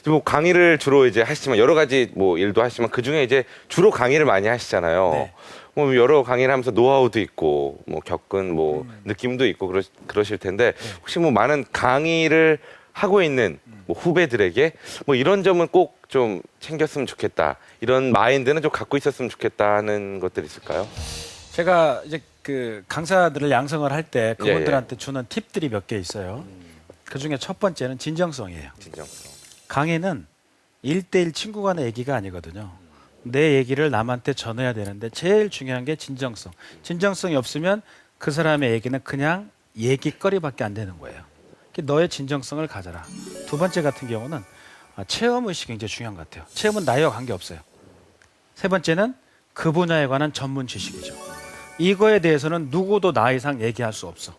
[SPEAKER 7] 뭐 강의를 주로 이제 하시지만 여러 가지 뭐 일도 하시지만 그 중에 이제 주로 강의를 많이 하시잖아요.
[SPEAKER 2] 네.
[SPEAKER 7] 뭐 여러 강의를 하면서 노하우도 있고 뭐 겪은 뭐 느낌도 있고 그러실 텐데 혹시 뭐 많은 강의를 하고 있는 뭐 후배들에게 뭐 이런 점은 꼭 좀 챙겼으면 좋겠다. 이런 마인드는 좀 갖고 있었으면 좋겠다는 것들이 있을까요?
[SPEAKER 2] 제가 이제 그 강사들을 양성을 할 때 그분들한테 주는 팁들이 몇 개 있어요. 그 중에 첫 번째는 진정성이에요.
[SPEAKER 7] 진정성.
[SPEAKER 2] 강의는 1대1 친구 간의 얘기가 아니거든요. 내 얘기를 남한테 전해야 되는데 제일 중요한 게 진정성. 진정성이 없으면 그 사람의 얘기는 그냥 얘기거리밖에 안 되는 거예요. 너의 진정성을 가져라. 두 번째 같은 경우는 체험의식이 굉장히 중요한 것 같아요. 체험은 나와 관계없어요. 세 번째는 그 분야에 관한 전문 지식이죠. 이거에 대해서는 누구도 나 이상 얘기할 수 없어.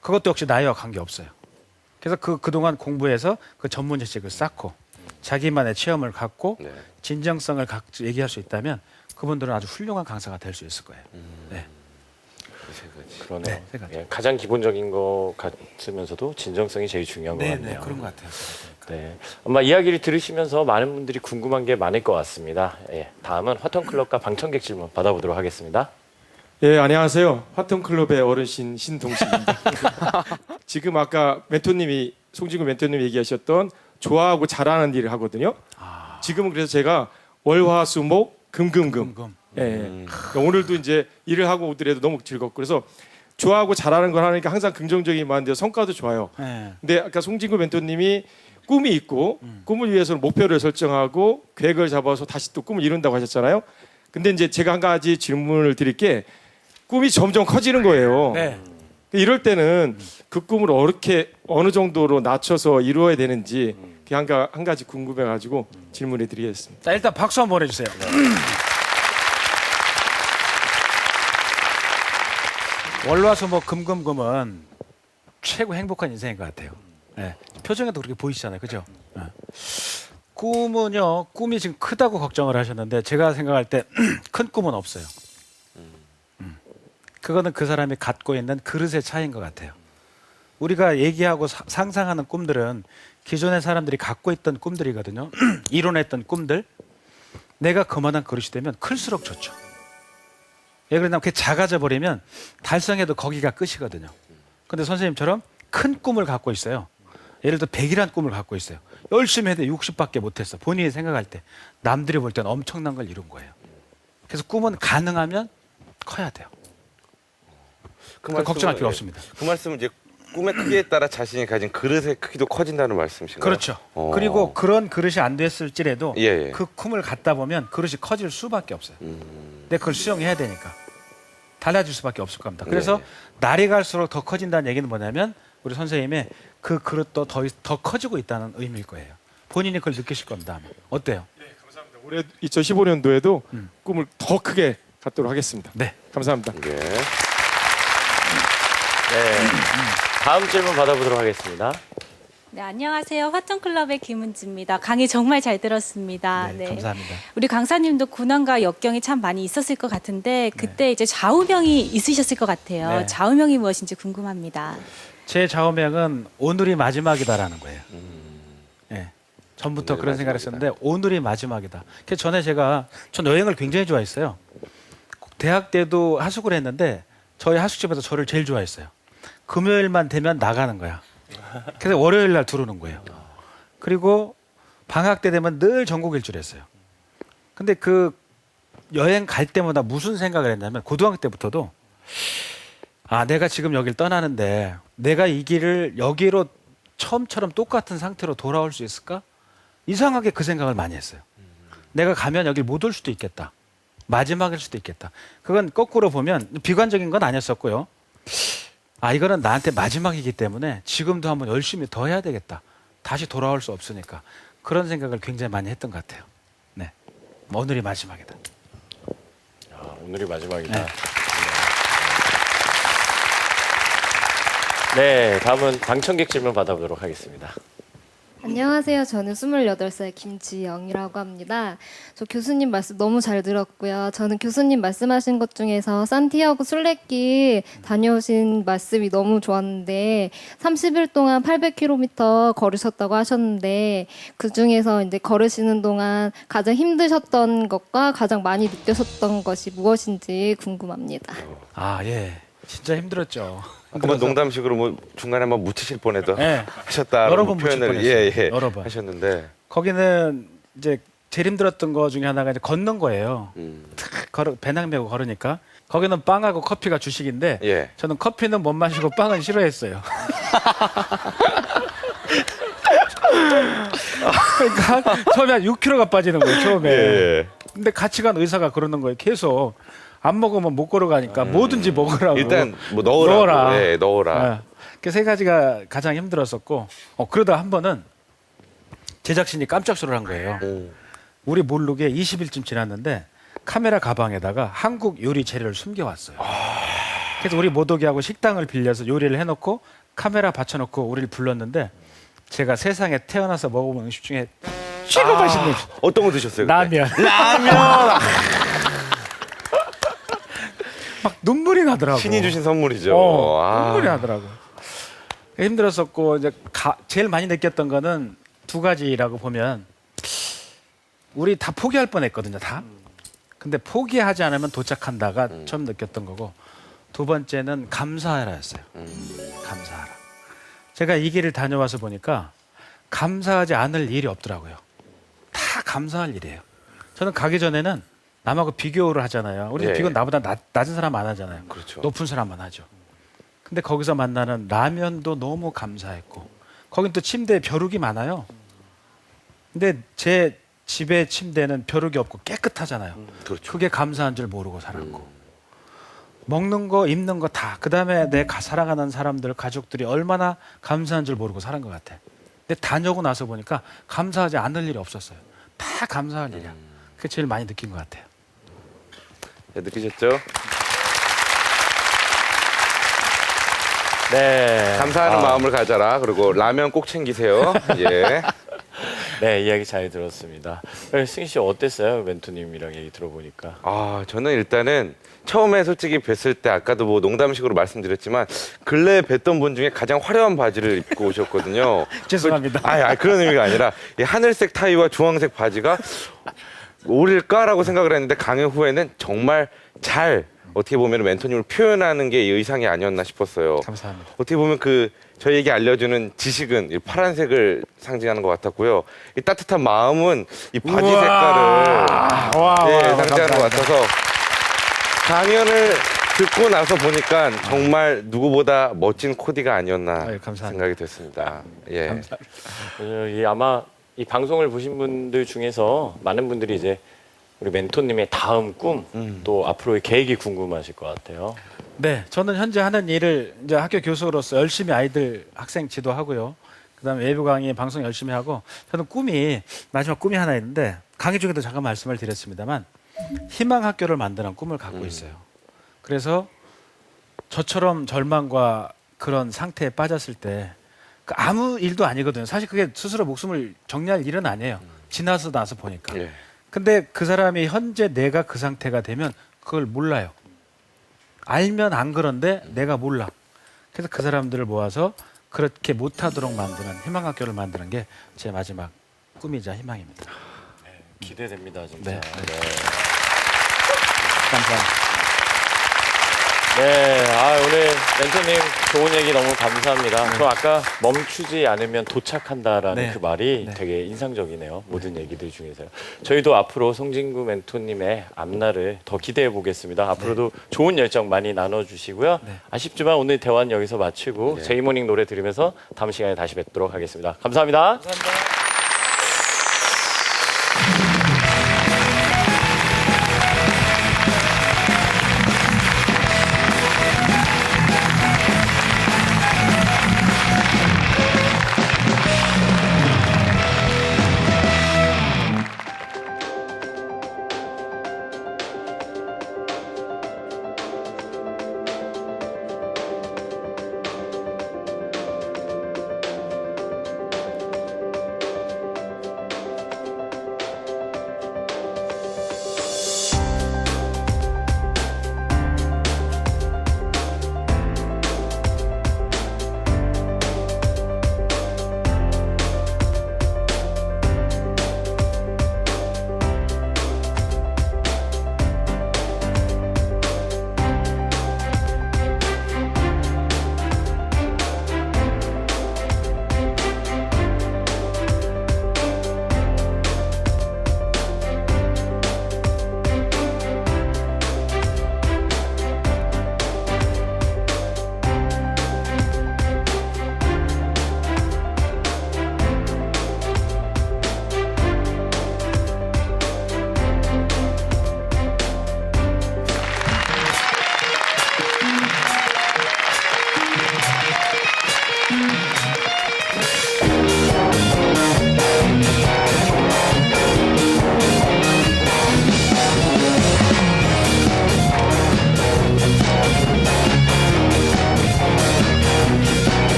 [SPEAKER 2] 그것도 역시 나와 관계없어요. 그래서 그동안 공부해서 그 전문 지식을 쌓고 자기만의 체험을 갖고
[SPEAKER 7] 네.
[SPEAKER 2] 진정성을 얘기할 수 있다면 그분들은 아주 훌륭한 강사가 될 수 있을 거예요. 네.
[SPEAKER 1] 그러네요.
[SPEAKER 2] 네, 세 가지.
[SPEAKER 1] 예, 가장 기본적인 것 같으면서도 진정성이 제일 중요한 것 같네요.
[SPEAKER 2] 그런 것 같아요.
[SPEAKER 1] 네, 아마 이야기를 들으시면서 많은 분들이 궁금한 게 많을 것 같습니다. 예, 다음은 화통클럽과 방청객 질문 받아보도록 하겠습니다.
[SPEAKER 8] 예, 안녕하세요. 화통클럽의 어르신 신동식입니다. 지금 아까 송진구 멘토님이 얘기하셨던 좋아하고 잘하는 일을 하거든요. 지금은 그래서 제가 월화수목 금금금. 예. 오늘도 이제 일을 하고 오더라도 너무 즐겁고 그래서 좋아하고 잘하는 걸 하니까 항상 긍정적인 마인드 성과도 좋아요.
[SPEAKER 2] 네.
[SPEAKER 8] 근데 아까 송진구 멘토님이 꿈이 있고 꿈을 위해서는 목표를 설정하고 계획을 잡아서 다시 또 꿈을 이룬다고 하셨잖아요. 근데 이제 제가 한 가지 질문을 드릴 게 꿈이 점점 커지는 거예요.
[SPEAKER 2] 네.
[SPEAKER 8] 이럴 때는 그 꿈을 어느 정도로 낮춰서 이루어야 되는지 한 가지 궁금해가지고 질문을 드리겠습니다.
[SPEAKER 2] 자, 일단 박수 한번 보내주세요. 월화수목 금금금은 최고 행복한 인생인 것 같아요. 네. 표정에도 그렇게 보이시잖아요, 그죠? 네. 꿈이 지금 크다고 걱정을 하셨는데 제가 생각할 때 큰 꿈은 없어요. 그거는 그 사람이 갖고 있는 그릇의 차이인 것 같아요. 우리가 얘기하고 상상하는 꿈들은 기존의 사람들이 갖고 있던 꿈들이거든요. 이뤄냈던 꿈들. 내가 그만한 그릇이 되면 클수록 좋죠. 왜 그러냐면 그게 작아져 버리면 달성해도 거기가 끝이거든요. 근데 선생님처럼 큰 꿈을 갖고 있어요. 예를 들어 100이라는 꿈을 갖고 있어요. 열심히 해도 60밖에 못했어. 본인이 생각할 때. 남들이 볼 때는 엄청난 걸 이룬 거예요. 그래서 꿈은 가능하면 커야 돼요.
[SPEAKER 7] 그 말씀은,
[SPEAKER 2] 걱정할 필요 없습니다.
[SPEAKER 7] 그 말씀은 이제 꿈의 크기에 따라 자신이 가진 그릇의 크기도 커진다는 말씀이신가요?
[SPEAKER 2] 그렇죠.
[SPEAKER 7] 어.
[SPEAKER 2] 그리고 그런 그릇이 안 됐을지라도
[SPEAKER 7] 예, 예.
[SPEAKER 2] 그 꿈을 갖다 보면 그릇이 커질 수밖에 없어요. 근데 그걸 수용해야 되니까 달라질 수밖에 없을 겁니다. 그래서
[SPEAKER 7] 네.
[SPEAKER 2] 날이 갈수록 더 커진다는 얘기는 뭐냐면 우리 선생님의 그 그릇도 더 커지고 있다는 의미일 거예요. 본인이 그걸 느끼실 겁니다. 아마. 어때요?
[SPEAKER 8] 올해 2015년도에도 꿈을 더 크게 갖도록 하겠습니다.
[SPEAKER 2] 네.
[SPEAKER 8] 감사합니다.
[SPEAKER 7] 예.
[SPEAKER 1] 네. 다음 질문 받아보도록 하겠습니다.
[SPEAKER 9] 네, 안녕하세요. 화통클럽의 김은지입니다. 강의 정말 잘 들었습니다.
[SPEAKER 2] 네, 감사합니다.
[SPEAKER 9] 우리 강사님도 고난과 역경이 참 많이 있었을 것 같은데 그때 이제 좌우명이 있으셨을 것 같아요.
[SPEAKER 2] 네.
[SPEAKER 9] 좌우명이 무엇인지 궁금합니다.
[SPEAKER 2] 제 좌우명은 오늘이 마지막이다라는 거예요. 예. 전부터
[SPEAKER 7] 오늘이
[SPEAKER 2] 그런 생각을
[SPEAKER 7] 마지막이다.
[SPEAKER 2] 했었는데 오늘이 마지막이다. 그래서 전에 전 여행을 굉장히 좋아했어요. 대학 때도 하숙을 했는데 저희 하숙집에서 저를 제일 좋아했어요. 금요일만 되면 나가는 거야. 그래서 월요일 날 들어오는 거예요. 그리고 방학 때 되면 늘 전국 일주를 했어요. 근데 그 여행 갈 때마다 무슨 생각을 했냐면 고등학교 때부터도 내가 지금 여길 떠나는데 내가 이 길을 여기로 처음처럼 똑같은 상태로 돌아올 수 있을까? 이상하게 그 생각을 많이 했어요. 내가 가면 여길 못 올 수도 있겠다. 마지막일 수도 있겠다. 그건 거꾸로 보면 비관적인 건 아니었었고요. 이거는 나한테 마지막이기 때문에 지금도 한번 열심히 더 해야 되겠다. 다시 돌아올 수 없으니까. 그런 생각을 굉장히 많이 했던 것 같아요. 네. 오늘이 마지막이다.
[SPEAKER 1] 오늘이 마지막이다.
[SPEAKER 2] 네.
[SPEAKER 1] 네, 다음은 방청객 질문 받아보도록 하겠습니다.
[SPEAKER 10] 안녕하세요. 저는 28살 김지영이라고 합니다. 저 교수님 말씀 너무 잘 들었고요. 저는 교수님 말씀하신 것 중에서 산티아고 순례길 다녀오신 말씀이 너무 좋았는데 30일 동안 800km 걸으셨다고 하셨는데 그중에서 이제 걸으시는 동안 가장 힘드셨던 것과 가장 많이 느끼셨던 것이 무엇인지 궁금합니다.
[SPEAKER 2] 예. 진짜 힘들었죠.
[SPEAKER 7] 한번 농담식으로 뭐 중간에 한번 묻히실 뻔해도
[SPEAKER 2] 네.
[SPEAKER 7] 하셨다.
[SPEAKER 2] 여러 번 묻힐
[SPEAKER 7] 표현을
[SPEAKER 2] 뻔했어요. 여러 번.
[SPEAKER 7] 하셨는데
[SPEAKER 2] 거기는 이제 제일 힘들었던 거 중에 하나가 이제 걷는 거예요. 배낭 메고 걸으니까 거기는 빵하고 커피가 주식인데
[SPEAKER 7] 예.
[SPEAKER 2] 저는 커피는 못 마시고 빵은 싫어했어요. 그러니까 처음에 한 6kg가 빠지는 거예요. 처음에.
[SPEAKER 7] 예.
[SPEAKER 2] 근데 같이 간 의사가 그러는 거예요. 계속 안 먹으면 못 걸어가니까 뭐든지 먹으라고.
[SPEAKER 7] 일단 뭐 넣으라고. 예, 넣어라.
[SPEAKER 2] 그 세 가지가 가장 힘들었었고 그러다 한 번은 제작진이 깜짝 소리를 한 거예요. 우리 모르게 20일쯤 지났는데 카메라 가방에다가 한국 요리 재료를 숨겨왔어요. 그래서 우리 못 오게 하고 식당을 빌려서 요리를 해놓고 카메라 받쳐놓고 우리를 불렀는데 제가 세상에 태어나서 먹어본 음식 중에 최고 맛있는
[SPEAKER 7] 어떤 거 드셨어요? 그때?
[SPEAKER 2] 라면. 막 눈물이 나더라고.
[SPEAKER 7] 신이 주신 선물이죠.
[SPEAKER 2] 눈물이 나더라고. 힘들었었고 이제 제일 많이 느꼈던 거는 두 가지라고 보면 우리 다 포기할 뻔했거든요. 다. 근데 포기하지 않으면 도착한다가 처음 느꼈던 거고 두 번째는 감사하라였어요. 감사하라. 제가 이 길을 다녀와서 보니까 감사하지 않을 일이 없더라고요. 다 감사할 일이에요. 저는 가기 전에는 남하고 비교를 하잖아요. 우리
[SPEAKER 7] 예.
[SPEAKER 2] 비교 나보다 낮은 사람 안 하잖아요.
[SPEAKER 7] 그렇죠.
[SPEAKER 2] 높은 사람만 하죠. 근데 거기서 만나는 라면도 너무 감사했고 거긴 또 침대에 벼룩이 많아요. 근데 제 집의 침대는 벼룩이 없고 깨끗하잖아요.
[SPEAKER 7] 그렇죠.
[SPEAKER 2] 그게 감사한 줄 모르고 살았고 먹는 거 입는 거 다 그다음에 내 사랑하는 사람들 가족들이 얼마나 감사한 줄 모르고 살은 것 같아. 근데 다녀오고 나서 보니까 감사하지 않을 일이 없었어요. 다 감사할 일이야. 그게 제일 많이 느낀 것 같아요.
[SPEAKER 7] 네, 느끼셨죠?
[SPEAKER 1] 네.
[SPEAKER 7] 감사하는 마음을 가져라. 그리고 라면 꼭 챙기세요. 예.
[SPEAKER 1] 네, 이야기 잘 들었습니다. 승희 씨 어땠어요? 멘토님이랑 얘기 들어보니까.
[SPEAKER 7] 저는 일단은 처음에 솔직히 뵀을 때 아까도 뭐 농담식으로 말씀드렸지만 근래에 뵀던 분 중에 가장 화려한 바지를 입고 오셨거든요.
[SPEAKER 2] 죄송합니다.
[SPEAKER 7] 그런 의미가 아니라 이 하늘색 타이와 주황색 바지가 어울릴까라고 생각을 했는데 강의 후에는 정말 잘 어떻게 보면 멘토님을 표현하는 게 이 의상이 아니었나 싶었어요.
[SPEAKER 2] 감사합니다.
[SPEAKER 7] 어떻게 보면 저희에게 알려주는 지식은 이 파란색을 상징하는 것 같았고요. 이 따뜻한 마음은 이 바지 색깔을 상징하는 것 같아서 강연을 듣고 나서 보니까 정말 누구보다 멋진 코디가 아니었나
[SPEAKER 2] 아유, 감사합니다.
[SPEAKER 7] 생각이 됐습니다. 예.
[SPEAKER 1] 아마 이 방송을 보신 분들 중에서 많은 분들이 이제 우리 멘토님의 다음 꿈, 또 앞으로의 계획이 궁금하실 것 같아요.
[SPEAKER 2] 네, 저는 현재 하는 일을 이제 학교 교수로서 열심히 아이들 학생 지도하고요. 그다음에 외부 강의 방송 열심히 하고 저는 마지막 꿈이 하나 있는데 강의 중에도 잠깐 말씀을 드렸습니다만 희망 학교를 만드는 꿈을 갖고 있어요. 그래서 저처럼 절망과 그런 상태에 빠졌을 때 아무 일도 아니거든요. 사실 그게 스스로 목숨을 정리할 일은 아니에요. 지나서 나서 보니까.
[SPEAKER 7] 예.
[SPEAKER 2] 근데 그 사람이 현재 내가 그 상태가 되면 그걸 몰라요. 알면 안 그런데 내가 몰라. 그래서 그 사람들을 모아서 그렇게 못하도록 만드는 희망학교를 만드는 게 제 마지막 꿈이자 희망입니다.
[SPEAKER 1] 기대됩니다, 진짜.
[SPEAKER 2] 네. 감사합니다.
[SPEAKER 1] 네, 오늘 멘토님 좋은 얘기 너무 감사합니다. 저 아까 멈추지 않으면 도착한다라는
[SPEAKER 2] 네.
[SPEAKER 1] 그 말이
[SPEAKER 2] 네.
[SPEAKER 1] 되게 인상적이네요. 모든 얘기들 중에서요. 저희도 앞으로 송진구 멘토님의 앞날을 더 기대해 보겠습니다. 앞으로도 좋은 열정 많이 나눠주시고요.
[SPEAKER 2] 네.
[SPEAKER 1] 아쉽지만 오늘 대화는 여기서 마치고
[SPEAKER 7] 네.
[SPEAKER 1] 제이모닝 노래 들으면서 다음 시간에 다시 뵙도록 하겠습니다. 감사합니다.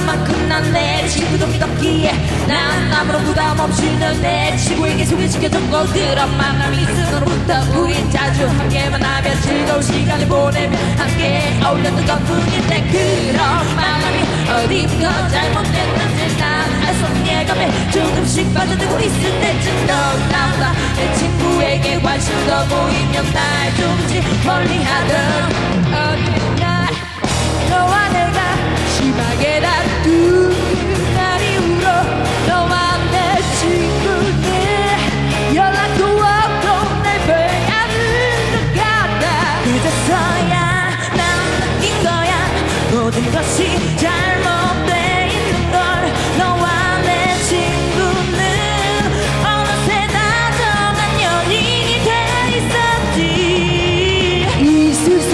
[SPEAKER 3] 만큼 난 내 친구도 믿었기에 난 아무런 부담 없이 늘 내 친구에게 소개시켜준 것들은 만남이 있으로부터 우린 자주 함께만 하면 즐거운 시간을 보내며 함께 어울렸던 것뿐인데 그런 만남이 어디부터 잘못됐는지 난 알 수 없는 예감에 조금씩 빠져들고 있을 때쯤 넌 나보다 내 친구에게 관심 더 보이면 날 조금씩 멀리하던 어린 날 너와 내가 심하게 다툰 날 이후로 너와 내 친구는 연락도 없고 날 배하는 것 같다. 그제서야 난 느낀 거야 모든 것이 잘못돼 있는 걸. 너와 내 친구는 어느새 다정한 연인이 돼 있었지. 있을 수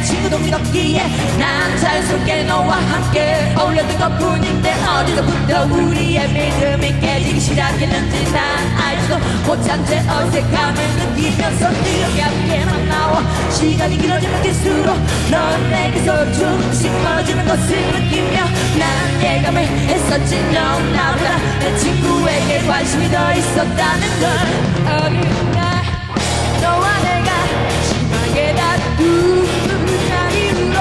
[SPEAKER 3] 친구 동기 없기에 난 자연스럽게 너와 함께 어울렸던 것뿐인데 어디서부터 우리의 믿음이 깨지기 시작했는지 난 알지도 못한 채 어색함을 느끼면서 이렇게 함께만 나와 시간이 길어지는 길수록 넌 내게서 조금씩 멀어지는 것을 느끼며 난 예감을 했었지 넌 나보다 내 친구에게 관심이 더 있었다는 걸 어린 날 너와 내가 심하게 다투는 이유로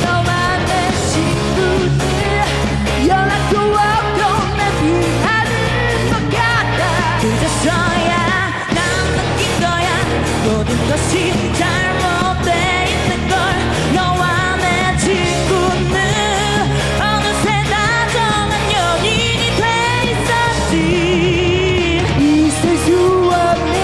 [SPEAKER 3] 너와 내 친구들 연락도 없고 내 피하는 것 같아 그제서야 난 느낀 거야 모든 것이 잘못돼 있는 걸 너와 내 친구는 어느새 다정한 연인이 돼 있었지 있을 수 없는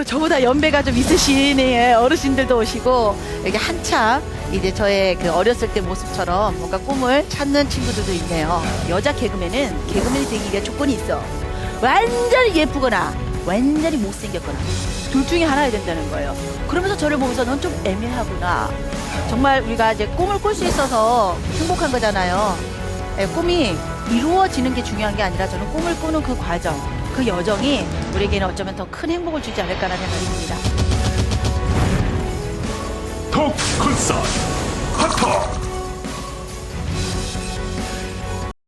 [SPEAKER 11] 저보다 연배가 좀 있으신 어르신들도 오시고 여기 한참 이제 저의 그 어렸을 때 모습처럼 뭔가 꿈을 찾는 친구들도 있네요. 여자 개그맨은 개그맨이 되기 위한 조건이 있어. 완전히 예쁘거나 완전히 못생겼거나 둘 중에 하나야 된다는 거예요. 그러면서 저를 보면서 넌 좀 애매하구나. 정말 우리가 이제 꿈을 꿀 수 있어서 행복한 거잖아요. 꿈이 이루어지는 게 중요한 게 아니라 저는 꿈을 꾸는 그 과정, 그 여정이 우리에게는 어쩌면 더 큰 행복을 주지 않을까라는 생각이 듭니다.
[SPEAKER 6] 톡 콘서트 핫톡